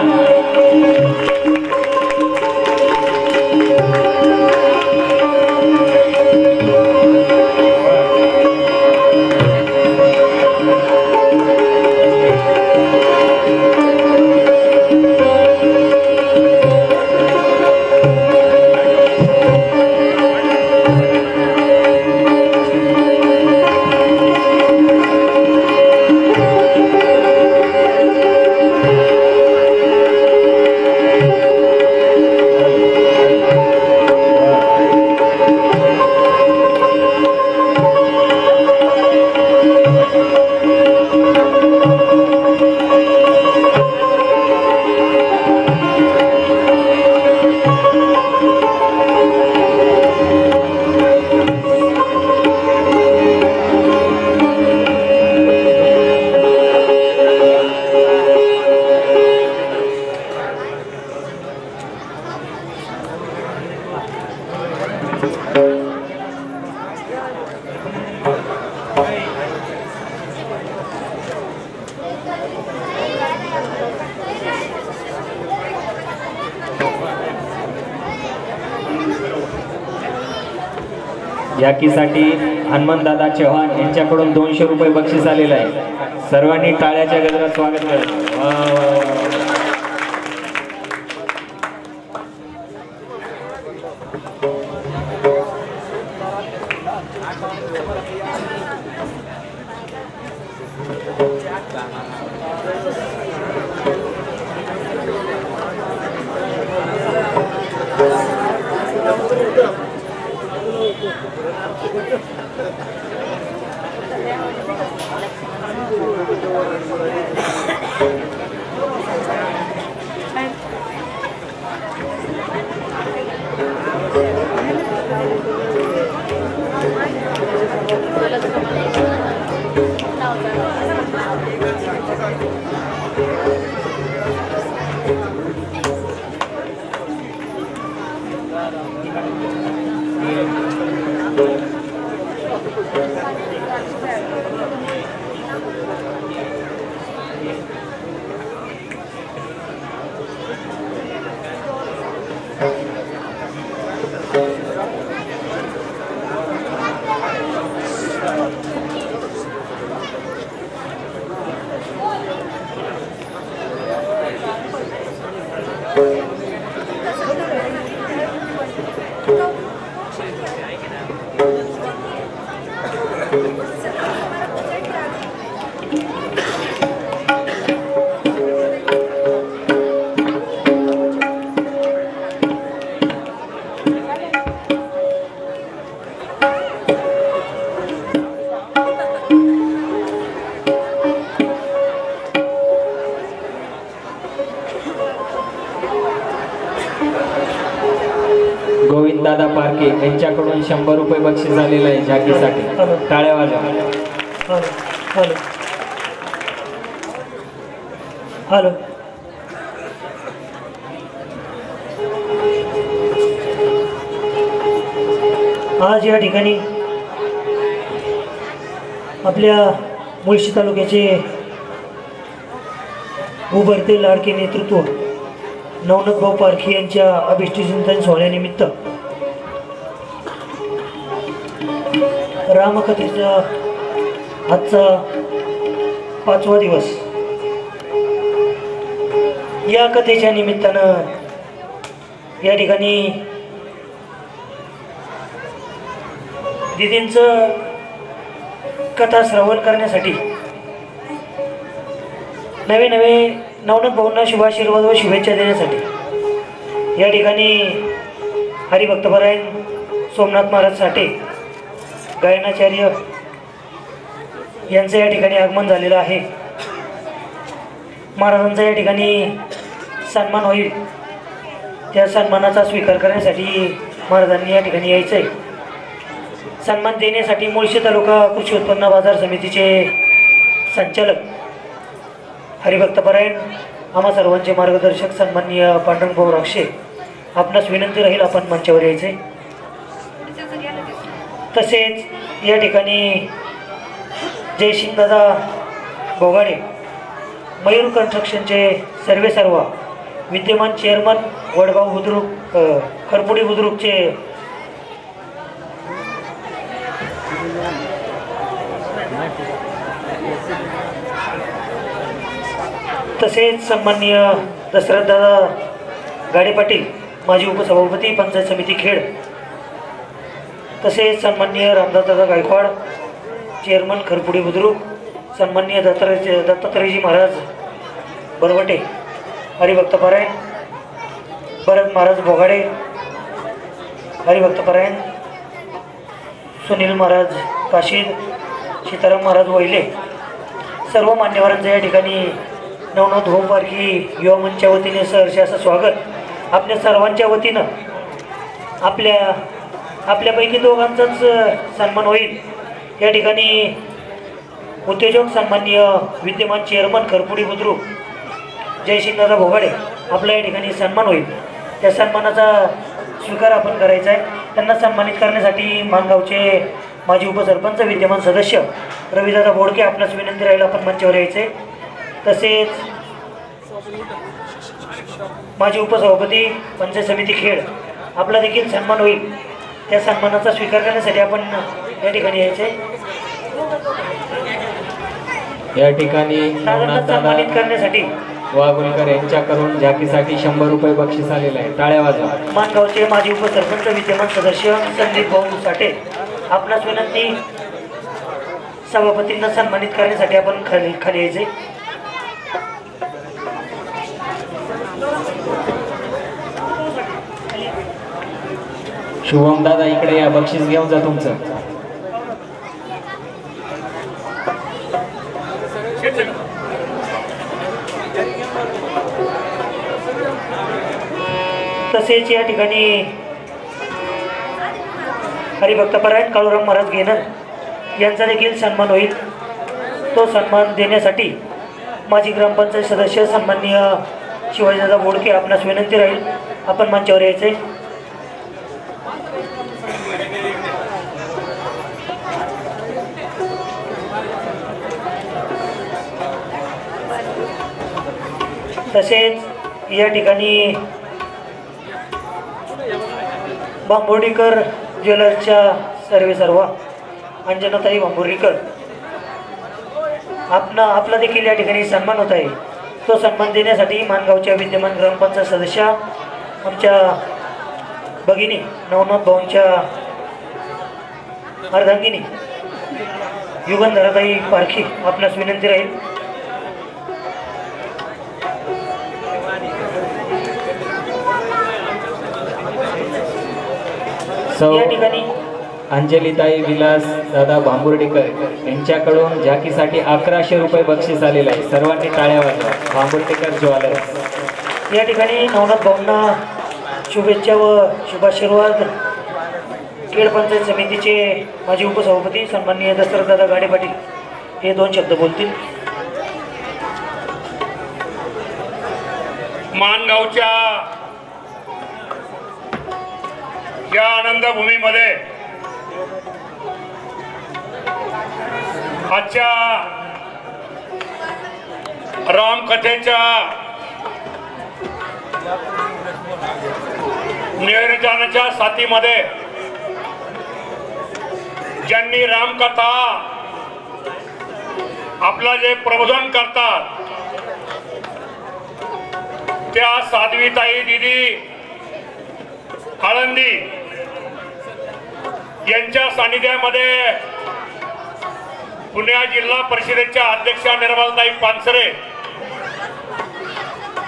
झाकीसाठी हनुमंतदादा चव्हाण यांच्याकडून 200 रुपये बक्षीस आलेलं आहे. सर्वांनी टाळ्याच्या गजरात स्वागत करा. गोविंददादा पारखे यांच्याकडून 100 रुपये बक्षीस आलेलं आहे झाकीसाठी. टाळ्या वाजवा. Hello hello hello. आज या ठिकाणी आपल्या मुळशी तालुक्याचे उभरते लाडके नेतृत्व नवनाथभाऊ पारखे यांच्या अभिष्टचिंतन सोहळ्यानिमित्त रामकथेचा आजचा 5वा दिवस. या कथेच्या निमित्तानं या ठिकाणी दिदींचं कथा श्रवण करण्यासाठी नवे नवे नवनाथ भाऊंना शुभाशीर्वाद व शुभेच्छा देण्यासाठी या ठिकाणी हरिभक्तपरायण सोमनाथ महाराज साठे गायनाचार्य यांचं या ठिकाणी आगमन झालेलं आहे. महाराजांचा या ठिकाणी सन्मान होईल. त्या सन्मानाचा स्वीकार करण्यासाठी महाराजांनी या ठिकाणी यायचं आहे. सन्मान देण्यासाठी मुळशी तालुका कृषी उत्पन्न बाजार समितीचे संचालक हरिभक्तपरायण आम्हा सर्वांचे मार्गदर्शक सन्माननीय पांडुरंगभाऊ राक्षे आपणास विनंती राहील आपण मंचावर यायचे. तसेच या ठिकाणी जयसिंगदादा बोगाडे मयूर कन्स्ट्रक्शनचे सर्व विद्यमान चेअरमन वडगाव बुद्रुक खरपुडी बुद्रुकचे तसेच सन्माननीय दशरथदादा गाडे पाटील माजी उपसभापती पंचायत समिती खेड, तसेच सन्माननीय रामदासदादा गायकवाड चेअरमन खरपुडी बुद्रुक, सन्माननीय दत्तात्रयजी महाराज बरवटे हरिभक्तपरायण, भरत महाराज बोगाडे हरिभक्तपरायण, सुनील महाराज काशीद, सीताराम महाराज वहिले, सर्व मान्यवरांचं या ठिकाणी नवनाथ भाऊ पारखे युवा मंचच्या वतीने सहर्ष असं स्वागत. आपल्या सर्वांच्या वतीनं आपल्यापैकी दोघांचाच सन्मान होईल. या ठिकाणी उद्योजक सन्माननीय विद्यमान चेअरमन खरपुडी बुद्रुक जयसिंगदादा भोगाडे आपला या ठिकाणी सन्मान होईल. त्या सन्मानाचा स्वीकार आपण करायचा आहे. त्यांना सन्मानित करण्यासाठी मानगावचे माजी उपसरपंच विद्यमान सदस्य रविदादा बोडके आपल्यास विनंती राहील आपण मंचावर यायचे. तसेच माजी उपसभापती पंचायत समिती खेड आपला देखील सन्मान होईल. त्या सन्मानाचा स्वीकार करण्यासाठी आपण या ठिकाणी यायचे. या ठिकाणी सन्मानित करण्यासाठी वाघुलकर यांच्याकडून झाकीसाठी 100 रुपये बक्षीस आलेलं आहे. टाळ्या वाजवा. मानगावचे माजी उपसरपंच विद्यमान सदस्य संदीप भाऊ साठे आपणास विनंती सभापतींना सन्मानित करण्यासाठी आपण खाली यायचे. शुभम दादा इकडे या, बक्षीस घेऊन जा तुमचं. तसेच या ठिकाणी हरिभक्तपरायण काळूराम महाराज घेणं यांचा देखील सन्मान होईल. तो सन्मान देण्यासाठी माजी ग्रामपंचायत सदस्य सन्माननीय शिवाजीदादा बोडके आपणास विनंती राहील आपण मंचावर यायचे. तसेच या ठिकाणी बांबोडीकर ज्वेलर्सच्या सर्व अंजनाताई बांबोडीकर आपला देखील या ठिकाणी सन्मान होत आहे। तो सन्मान देण्यासाठी मानगावच्या विद्यमान ग्रामपंचायत सदस्या आमच्या भगिनी नवनाथ भाऊंच्या अर्धांगिनी युगंधराताई पारखी आपणास विनंती राहील। या ठिकाणी अंजलीताई विलास दादा बांबुर्डेकर यांच्याकडून झाकीसाठी 1100 रुपये बक्षीस आलेलं आहे। सर्वांनी टाळ्या वाजवा। बांबुर्डेकर ज्वेलर्स या ठिकाणी नवनाथ भाऊंना शुभेच्छा व शुभाशीर्वाद खेड पंचायत समितीचे माजी उपसभापती सन्माननीय दशरथदादा गाडे पाटील हे 2 शब्द बोलतील। मानगावच्या या आनंदभूमीमध्ये आजच्या रामकथेच्या नियोजनाच्या साथीमध्ये ज्यांनी रामकथा आपला जे प्रबोधन करतात त्या साध्वीताई दीदी आळंदी यांच्या सानिध्यामध्ये पुणे जिल्हा परिषदेच्या अध्यक्षा निर्मलाताई पानसरे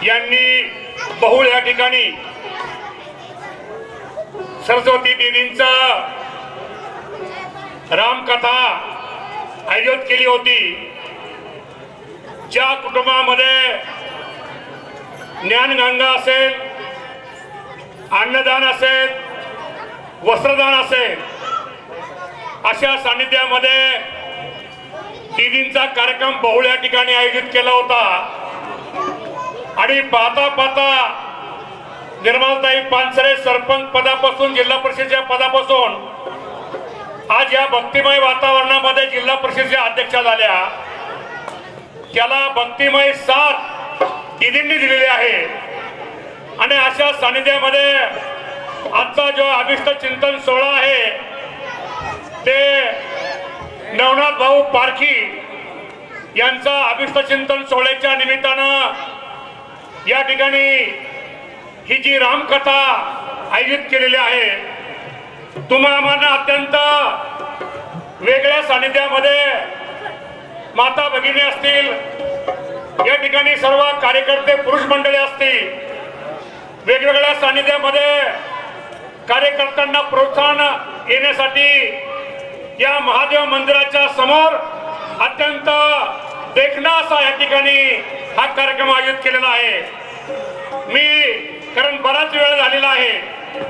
यांनी बहुळ या ठिकाणी सरस्वती देवींचा रामकथा आयोजित केली होती। ज्या कुटुंबामध्ये ज्ञानगंगा असेल, अन्नदान असेल, वस्त्रदान असेल, अशा सानिध्यामध्ये दीदींचा कार्यक्रम बहुळ या ठिकाणी आयोजित केला होता आणि पाहता पाहता निर्मलाताई पानसरे सरपंच पदापासून जिल्हा परिषदेच्या पदापासून आज या भक्तिमय वातावरणामध्ये जिल्हा परिषदेच्या अध्यक्षा झाल्या। त्याला भक्तिमय साथ दीदींनी दिलेली आहे आणि अशा सानिध्यामध्ये आजचा जो अभिष्ट चिंतन सोहळा आहे ते नवनाथ भाऊ पारखी यांचा अभिष्ट चिंतन सोहळ्याच्या निमित्तानं या ठिकाणी ही जी रामकथा आयोजित केलेली आहे तुम्हाला अत्यंत वेगळ्या सानिध्यामध्ये माता भगिनी असतील, या ठिकाणी सर्व कार्यकर्ते पुरुष मंडळी असतील, वेगवेगळ्या सानिध्यामध्ये कार्यकर्त्यांना प्रोत्साहन येण्यासाठी या महादेव मंदिराच्या समोर अत्यंत देखणा असा या ठिकाणी हा कार्यक्रम आयोजित केलेला आहे। मी कारण बराच वेळ झालेला आहे,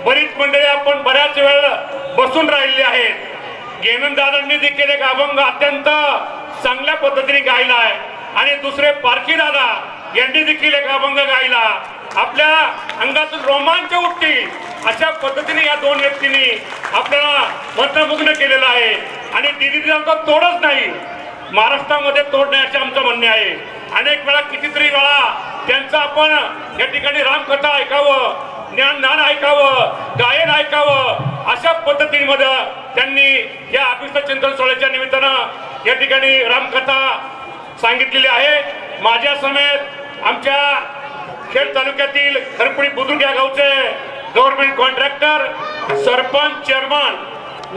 बरीच मंडळी आपण बऱ्याच वेळ बसून राहिलेली आहेत। गेनन दादांनी देखील एक अभंग अत्यंत चांगल्या पद्धतीने गायला आहे आणि दुसरे पारखी दादा यांनी देखील एक अभंग गायला। आपल्या अंगातून रोमांच उठतील अशा पद्धतीने या 2 व्यक्तींनी आपल्याला मंत्रमुग्ध केलेलं आहे आणि दीदींचा तोडच नाही, महाराष्ट्रामध्ये तोड नाही असे आमचं म्हणणे आहे। अनेक वेळा कितीतरी वेळा त्यांचं आपण या ठिकाणी रामकथा ऐकावं, ज्ञानदान ऐकावं, गायन ऐकावं अशा पद्धतीमध्ये त्यांनी या अभिष्ट चिंतन सोहळ्याच्या निमित्तानं या ठिकाणी रामकथा सांगितलेली आहे। माझ्या समेत आमच्या खेड तालुक्यातील खरपुडी बुद्रुक या गावचे गव्हर्नमेंट कॉन्ट्रॅक्टर, सरपंच, चेअरमन,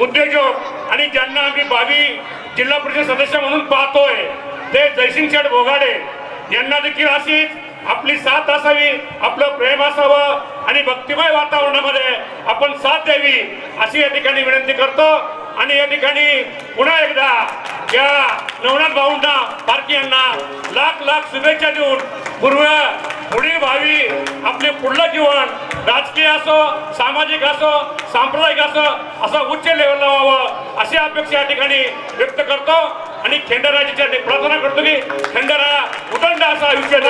उद्योजक आणि ज्यांना आम्ही 22 जिल्हा परिषद सदस्य म्हणून पाहतोय ते जयसिंग शेठ भोगाडे यांना देखील अशीच आपली साथ असावी, आपलं प्रेम असावं आणि भक्तिमय वातावरणामध्ये आपण साथ द्यावी अशी या ठिकाणी विनंती करतो। आणि या ठिकाणी पुन्हा एकदा या नवनाथ भाऊंना पारखी यांना लाख लाख शुभेच्छा देऊन पुढील भावी आपले पुढलं जीवन राजकीय असो, सामाजिक असो, सांप्रदायिक असो असं उच्च लेवलला व्हावं अशी अपेक्षा या ठिकाणी व्यक्त करतो आणि खंडराजाच्या प्रार्थना करतो की खंडराया उदंड असा आयुष्य दे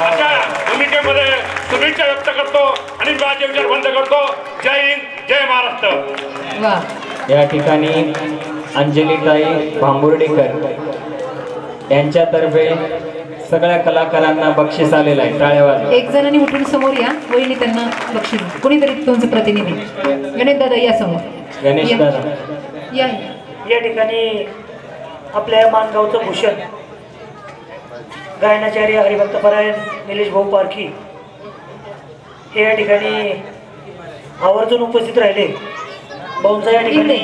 अशा भूमिकेमध्ये शुभेच्छा व्यक्त करतो आणि माझे विचार बंद करतो। जय हिंद, जय महाराष्ट्र। या ठिकाणी अंजलीताई बांबुर्डेकर यांच्यातर्फे सगळ्या कलाकारांना बक्षीस आलेलं आहे. टाळ्या वाजवा. एक जणांनी उठून समोर या. वहिनी त्यांना बक्षीस कोणीतरी तुमचं प्रतिनिधी. गणेश दादा या समोर. गणेश या. दादा या या ठिकाणी आपल्या मानगावचं भूषण गायनाचार्य हरिभक्त परायण निलेश भाऊ पारखी हे या ठिकाणी आवर्जून उपस्थित राहिले. भाऊंचा या ठिकाणी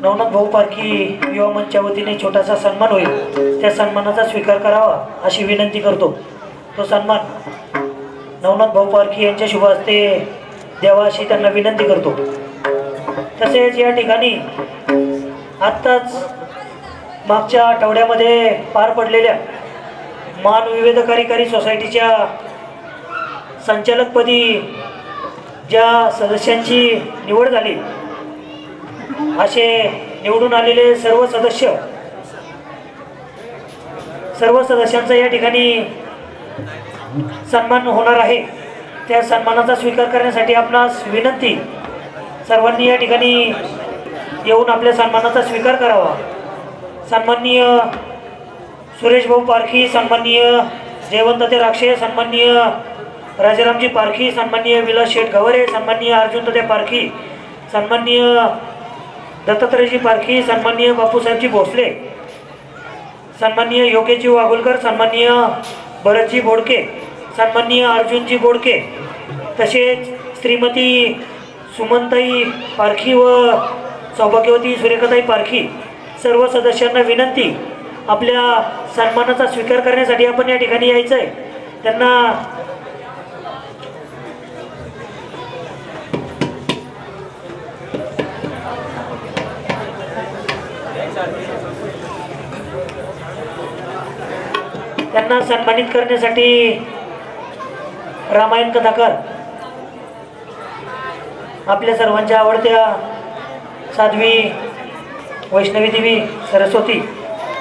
नवनाथ भाऊ पारखी युवा मंचच्या वतीने छोटासा सन्मान होईल. त्या सन्मानाचा स्वीकार करावा अशी विनंती करतो. तो सन्मान नवनाथ भाऊ पारखी यांच्या शुभ हस्ते द्यावा अशी त्यांना विनंती करतो. तसेच या ठिकाणी आत्ताच मागच्या आठवड्यामध्ये पार पडलेल्या मान विविध कार्यकारी सोसायटीच्या संचालकपदी ज्या सदस्यांची निवड झाली असे निवडून आलेले सर्व सदस्यांचा या ठिकाणी सन्मान होणार आहे. त्या सन्मानाचा स्वीकार करण्यासाठी आपणास विनंती, सर्वांनी या ठिकाणी येऊन आपल्या सन्मानाचा स्वीकार करावा. सन्माननीय सुरेश भाऊ पारखी, सन्माननीय जयवंत ते राक्षे, सन्माननीय राजारामजी पारखी, सन्माननीय विलास शेठ गवरे, सन्माननीय अर्जुन ते पारखी, सन्माननीय दत्तात्रयजी पारखी, सन्माननीय बापूसाहेबजी भोसले, सन्माननीय योगेशजी वाघोलकर, सन्माननीय भरतजी बोडके, सन्माननीय अर्जुनजी बोडके, तसेच श्रीमती सुमनताई पारखी व सौभाग्यवती सुरेखाताई पारखी सर्व सदस्यांना विनंती, आपल्या सन्मानाचा स्वीकार करण्यासाठी आपण या ठिकाणी यायचं आहे. त्यांना सन्मानित करण्यासाठी रामायण कथाकार आपल्या सर्वांच्या आवडत्या साध्वी वैष्णवी देवी सरस्वती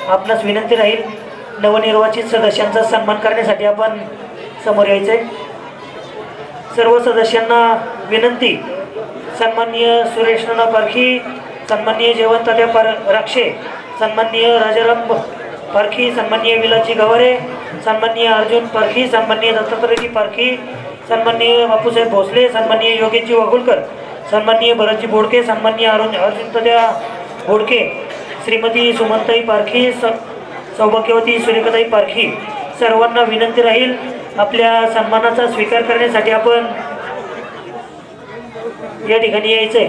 आपणास विनंती राहील, नवनिर्वाचित सदस्यांचा सन्मान करण्यासाठी आपण समोर यायचे. सर्व सदस्यांना विनंती, सन्माननीय सुरेश नाना पारखी, सन्माननीय जयवंत राक्षे, सन्माननीय राजाराम पारखी, सन्माननीय विलासजी गवारे, सन्माननीय अर्जुन पारखी, सन्माननीय दत्तात्रयजी पारखी, सन्माननीय बापूसाहेब भोसले, सन्माननीय योगेशजी वाघोलकर, सन्माननीय भरतजी बोडके, सन्माननीय अर्जुन बोडके, श्रीमती सुमनताई पारखी, सौभाग्यवती सुरेखाताई पारखी सर्वांना विनंती राहील, आपल्या सन्मानाचा स्वीकार करण्यासाठी आपण या ठिकाणी यायचंय.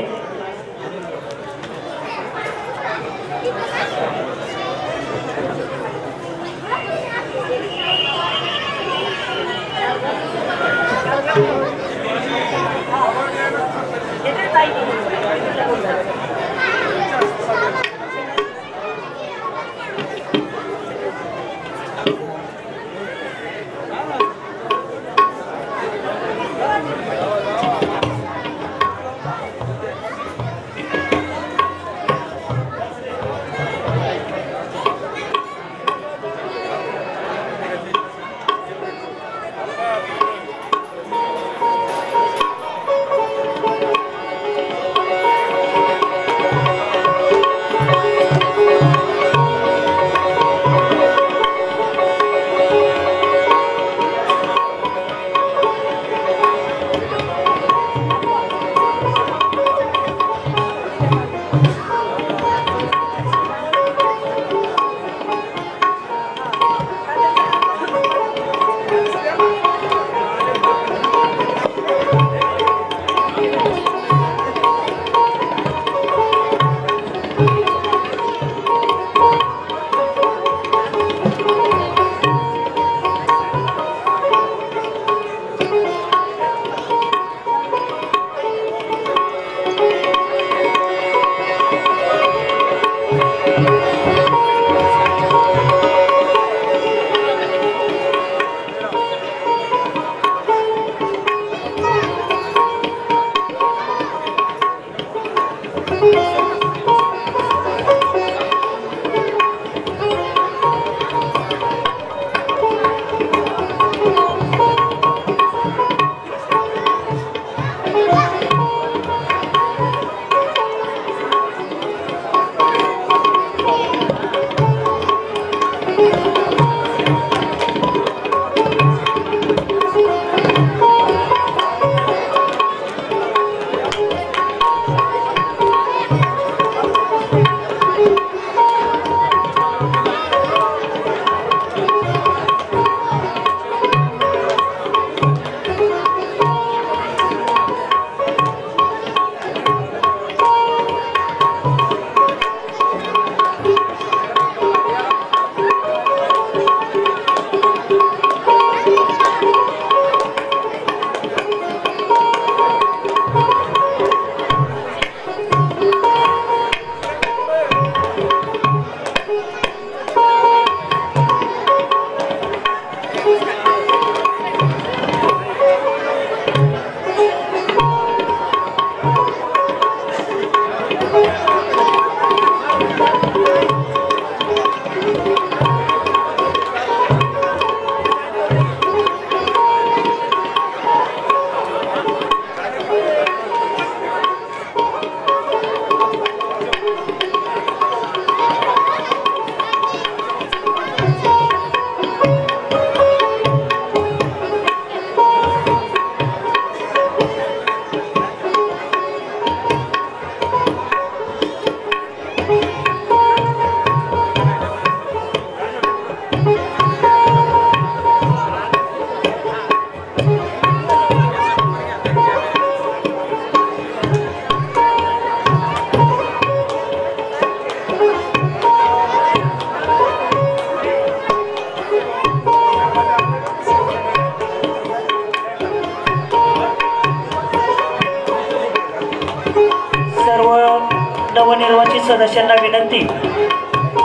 नवनिर्वाचित सदस्यांना विनंती,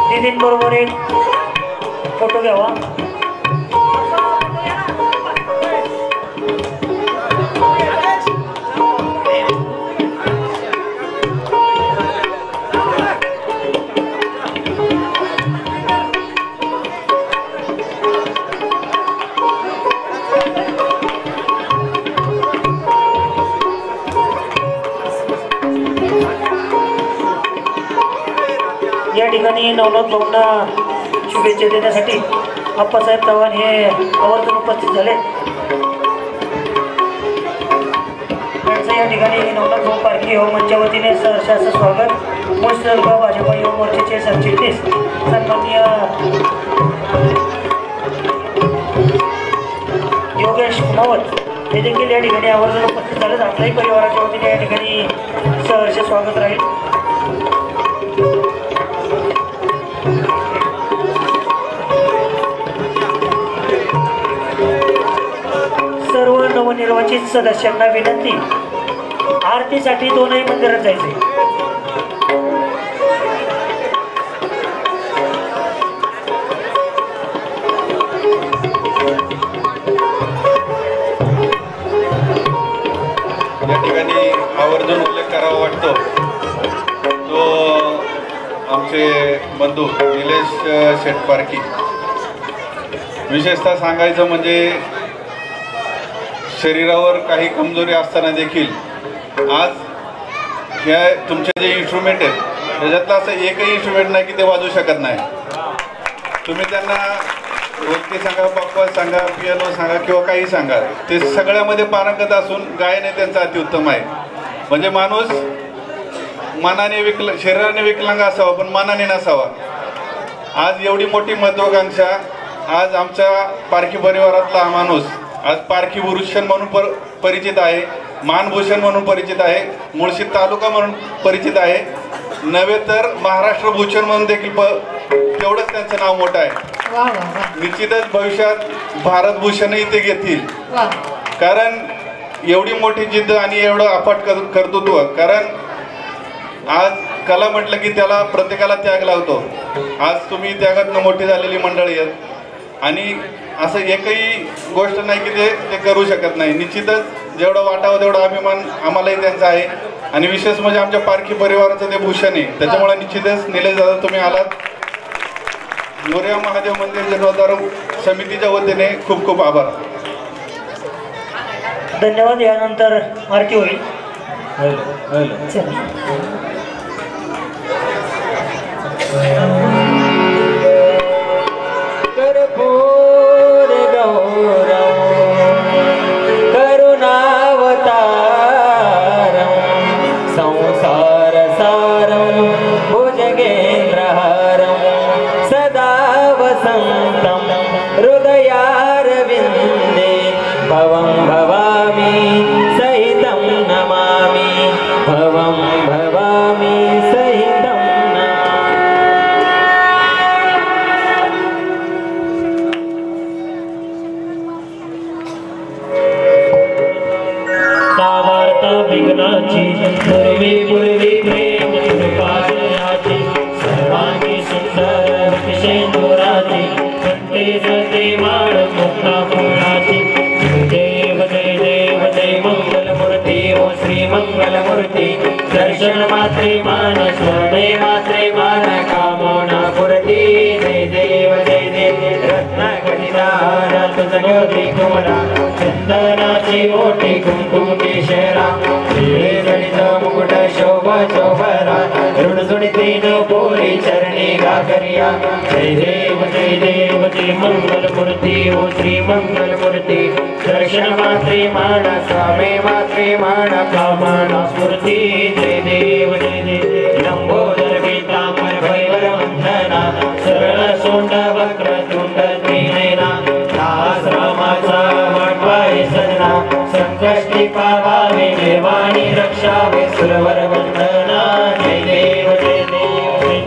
दीदींबरोबर एक फोटो घ्यावा. या ठिकाणी नवनाथ भाऊंना शुभेच्छा देण्यासाठी आप्पासाहेब चव्हाण हे आवर्जून उपस्थित झाले. त्यांचं या ठिकाणी नवनाथ भाऊ पारखी हो मंच्या वतीने सहर्ष असं स्वागत. मुस्लिम भाजपा युवा मोर्चाचे सरचिटणीस सन्माननीय योगेश कुमावत हे देखील या ठिकाणी आवर्जून उपस्थित झाले. आपल्याही परिवाराच्या वतीने या ठिकाणी सहर्ष स्वागत राहील. सर्व नवनिर्वाचित सदस्यांना विनंती, आरतीसाठी दोनही मंदिरात जायचे. या ठिकाणी आवर्जून उल्लेख करावा वाटतो तो आमचे बंधू निलेश शेठ पारखी. विशेषतः सांगायचं म्हणजे शरीरावर काही कमजोरी असताना देखील आज ह्या तुमचे जे इन्स्ट्रुमेंट आहेत त्याच्यातलं असं एकही इन्स्ट्रुमेंट नाही की ते वाजवू शकत नाही. तुम्ही त्यांना ढोलकी सांगा, पकवाज सांगा, पियानो सांगा किंवा काही सांगा, ते सगळ्यामध्ये पारंगत असून गायन हे त्यांचं अतिउत्तम आहे. म्हणजे माणूस मनाने शरीराने विकलांग असावा पण मनाने नसावा. आज एवढी मोठी महत्त्वाकांक्षा, आज आमच्या पारखी परिवारातला हा माणूस आज पारखी भूषण म्हणून परिचित आहे, मानभूषण म्हणून परिचित आहे, मुळशी तालुका म्हणून परिचित आहे, नव्हे तर महाराष्ट्र भूषण म्हणून देखील तेवढंच त्यांचं नाव मोठं आहे. निश्चितच भविष्यात भारत भूषणही ते घेतील. कारण एवढी मोठी जिद्द आणि एवढं अफाट कर्तृत्व. कारण आज कला म्हटलं की त्याला प्रत्येकाला त्याग लावतो. आज तुम्ही त्यागातनं मोठी झालेली मंडळी आहेत आणि असं एकही गोष्ट नाही की ते करू शकत नाही. निश्चितच जेवढं वाटावं तेवढा अभिमान आम्हालाही त्यांचा आहे आणि विशेष म्हणजे आमच्या पारखी परिवाराचं ते भूषण आहे. त्याच्यामुळे निश्चितच निलेश दादा तुम्ही आलात. मोरया महादेव मंदिर जीर्णोद्धार समितीच्या वतीने खूप खूप आभार. धन्यवाद. यानंतर आरती होईल. कर्पूर गौरम करुणावतारम संसार सारम भुजगेंद्रहारम सदा वसंतम हृदयारविंदे भवं भवामि सहितं नमामि भवं भवामि सहितं विघ्नाची पूर्वी पूर्वी प्रेम कृपादयाची सर्वांगी सुंदर विषेंदुराची कंठे जते माळ मुक्ता फुलाची. देव जय देव जय मंगलमूर्ती ओ श्री मंगलमूर्ती. दर्शन मात्रे मान स्मरणे मात्रे मान कामना पुरती. जय देव जय देव रत्न खडिदार तुझ ज्योती कुमरा चंदनाची ओटी कुंकुम केशरा जडित मुकुट शोभा शोभरा ऋणजुणितीन पोरी चरणी गाकरिया. जय देव जय मंगलमूर्ती ओ श्री मंगलमूर्ती. दर्शन मात्रे मान स्वामी मात्रे मान कामना स्फूर्ती. जय देव लंबोदर पीतांबर भैवर वंदना सरळ सोंड वक्र तुंड त्रिनयना. आश्रमाचा वाटवाय सजना संकष्टी पावावे निर्वाणी रक्षावे सुरवर वंदना. जय देव जय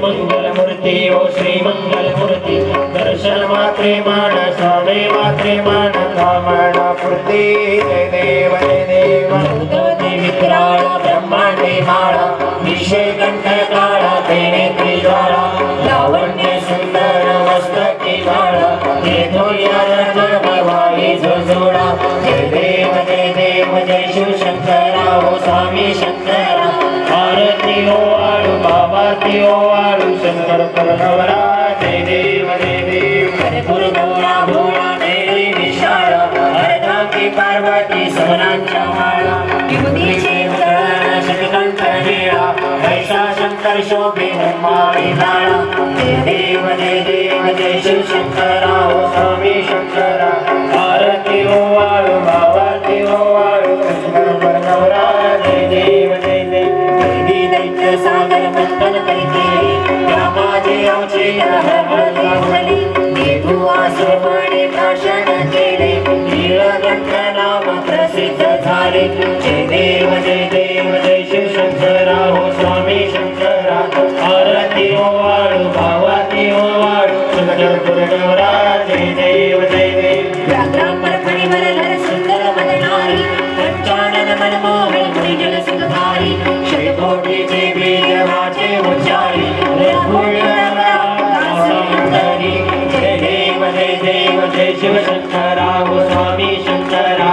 मंगलमूर्ती ओ श्री मंगलमूर्ती. दर्शन मात्रे मान स्वामी मात्रे मान कामना पूर्ती. जय देव विक्राळ ब्रह्मांडे माळा विश्वकंठ काळा जय शिव शंकरा हो स्वामी शंकरा आरती हो वाळू बाबा ती हो वाळू शंकर परनवरा जय देव जय देव हरे भोळा भोळा मेरी विशाल हरदा की पार्वती समनांच्या माळा विभूतीचे उदर शतकांत वेळा ऐसा शंकर शोभे माळी नाळा देव जय शिव शंकरा हो स्वामी शंकरा आरती हो वाळू बाबा ती हो वाळू शंकर परनवरा जय देव जय देव दैत्य सागर मंथन करते त्या माझे आमचे हळदी तू आसुरपणे भाषण केले नीलकंठ नाम प्रसिद्ध झाले जय देव जय शिव शंकरा हो स्वामी शंकरा आरती हो वाळू भावाती हो वाळू शंकर परनवरा जय देव व्याघ्रांपर परिमलधर सुंदर मननारी पंचानन मनमोहन मुनी जल सुखकारी शतकोटीचे बीज वाचे उच्चारी जय शिव शंकरा हो स्वामी शंकरा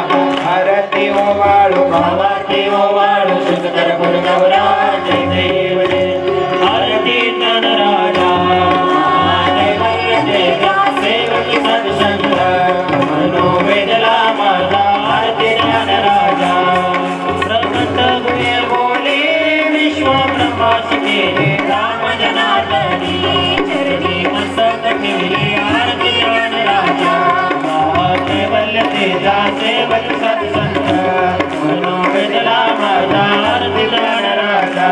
आरती हो वाळू भावाती हो वाळू शंकर परनवरा जय देव आरती ज्ञानराजा सेवकी सदशंकर मनोवेदला माता आरती ज्ञानराजा प्रकट हुए बोले विश्व ब्रह्माशी केले राम जनार्दनी चरणी मस्तक ठेवले आरती ज्ञानराजा केवल्य तेजा सेवक सदशंकर मनोवेदला माता आरती ज्ञानराजा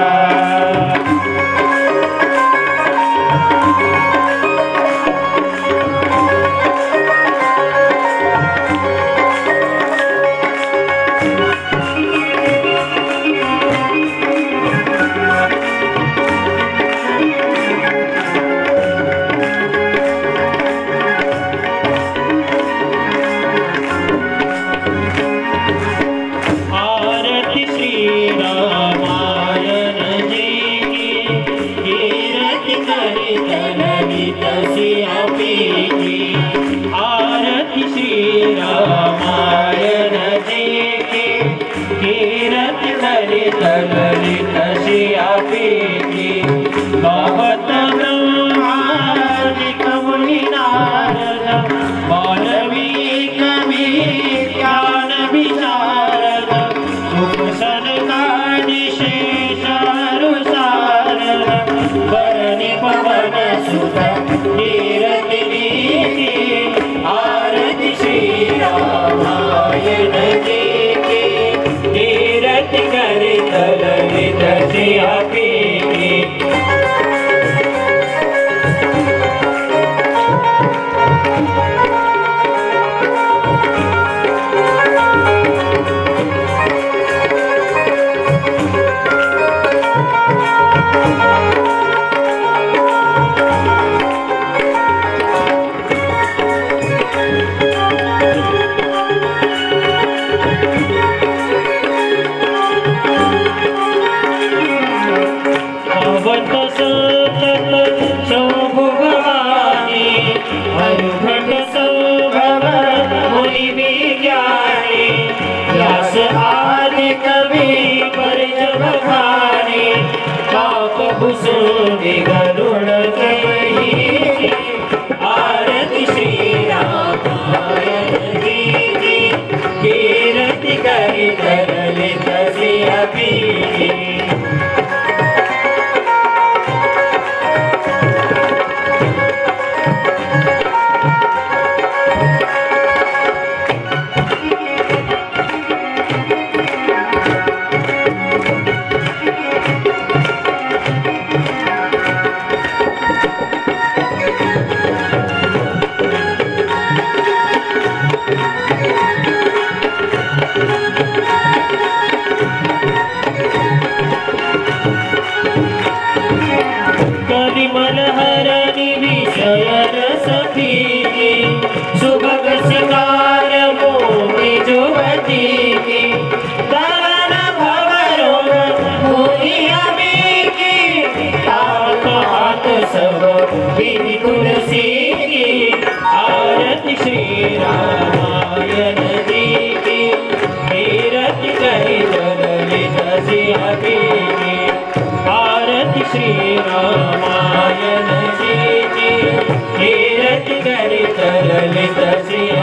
ललित सिंह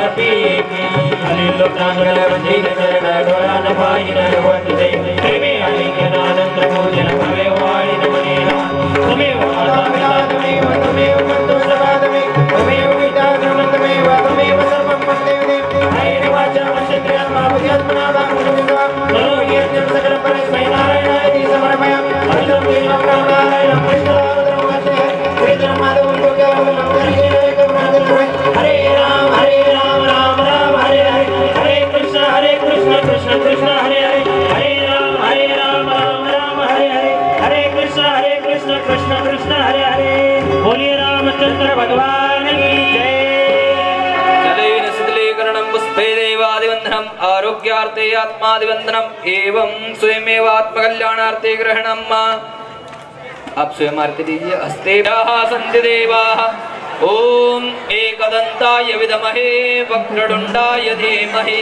लोकांगल वंदित चरण डोळान पाहिन वंदे प्रेमे आलिंगनानंद पूजन भवे वाळी नमनेना त्वमेव माता पिता त्वमेव बन्धु सखा त्वमेव पिता त्वमेव सर्वं वन्दे हरे वाचा वशत्र्यं माभूत्मना वाक्मुनिवा मनोयज्ञं सकलं परस्मै नारायणाय समर्पयामि अर्थं देवं नारायणं कृष्णदामोदरं वन्दे श्रीधरं माधवं गोविन्दं हरे राम राम राम हरे हरे हरे कृष्ण कृष्ण कृष्ण हरे हरे हरे राम राम राम हरे हरे हरे कृष्ण कृष्ण कृष्ण हरे हरे बोलिए रामचंद्र भगवान की जय। जलेन शीतलीकरणं पुष्पे देवादिवन्दनम् आरोग्यार्थे आत्मादिवन्दनम् एवं स्वयमेव आत्मकल्याणार्थे ग्रहणम्। आप स्वयं आरती दीजिए। हस्तेभ्यः सन्ति देवाः ॐ एकदन्ताय विद्महे वक्रतुण्डाय धीमहि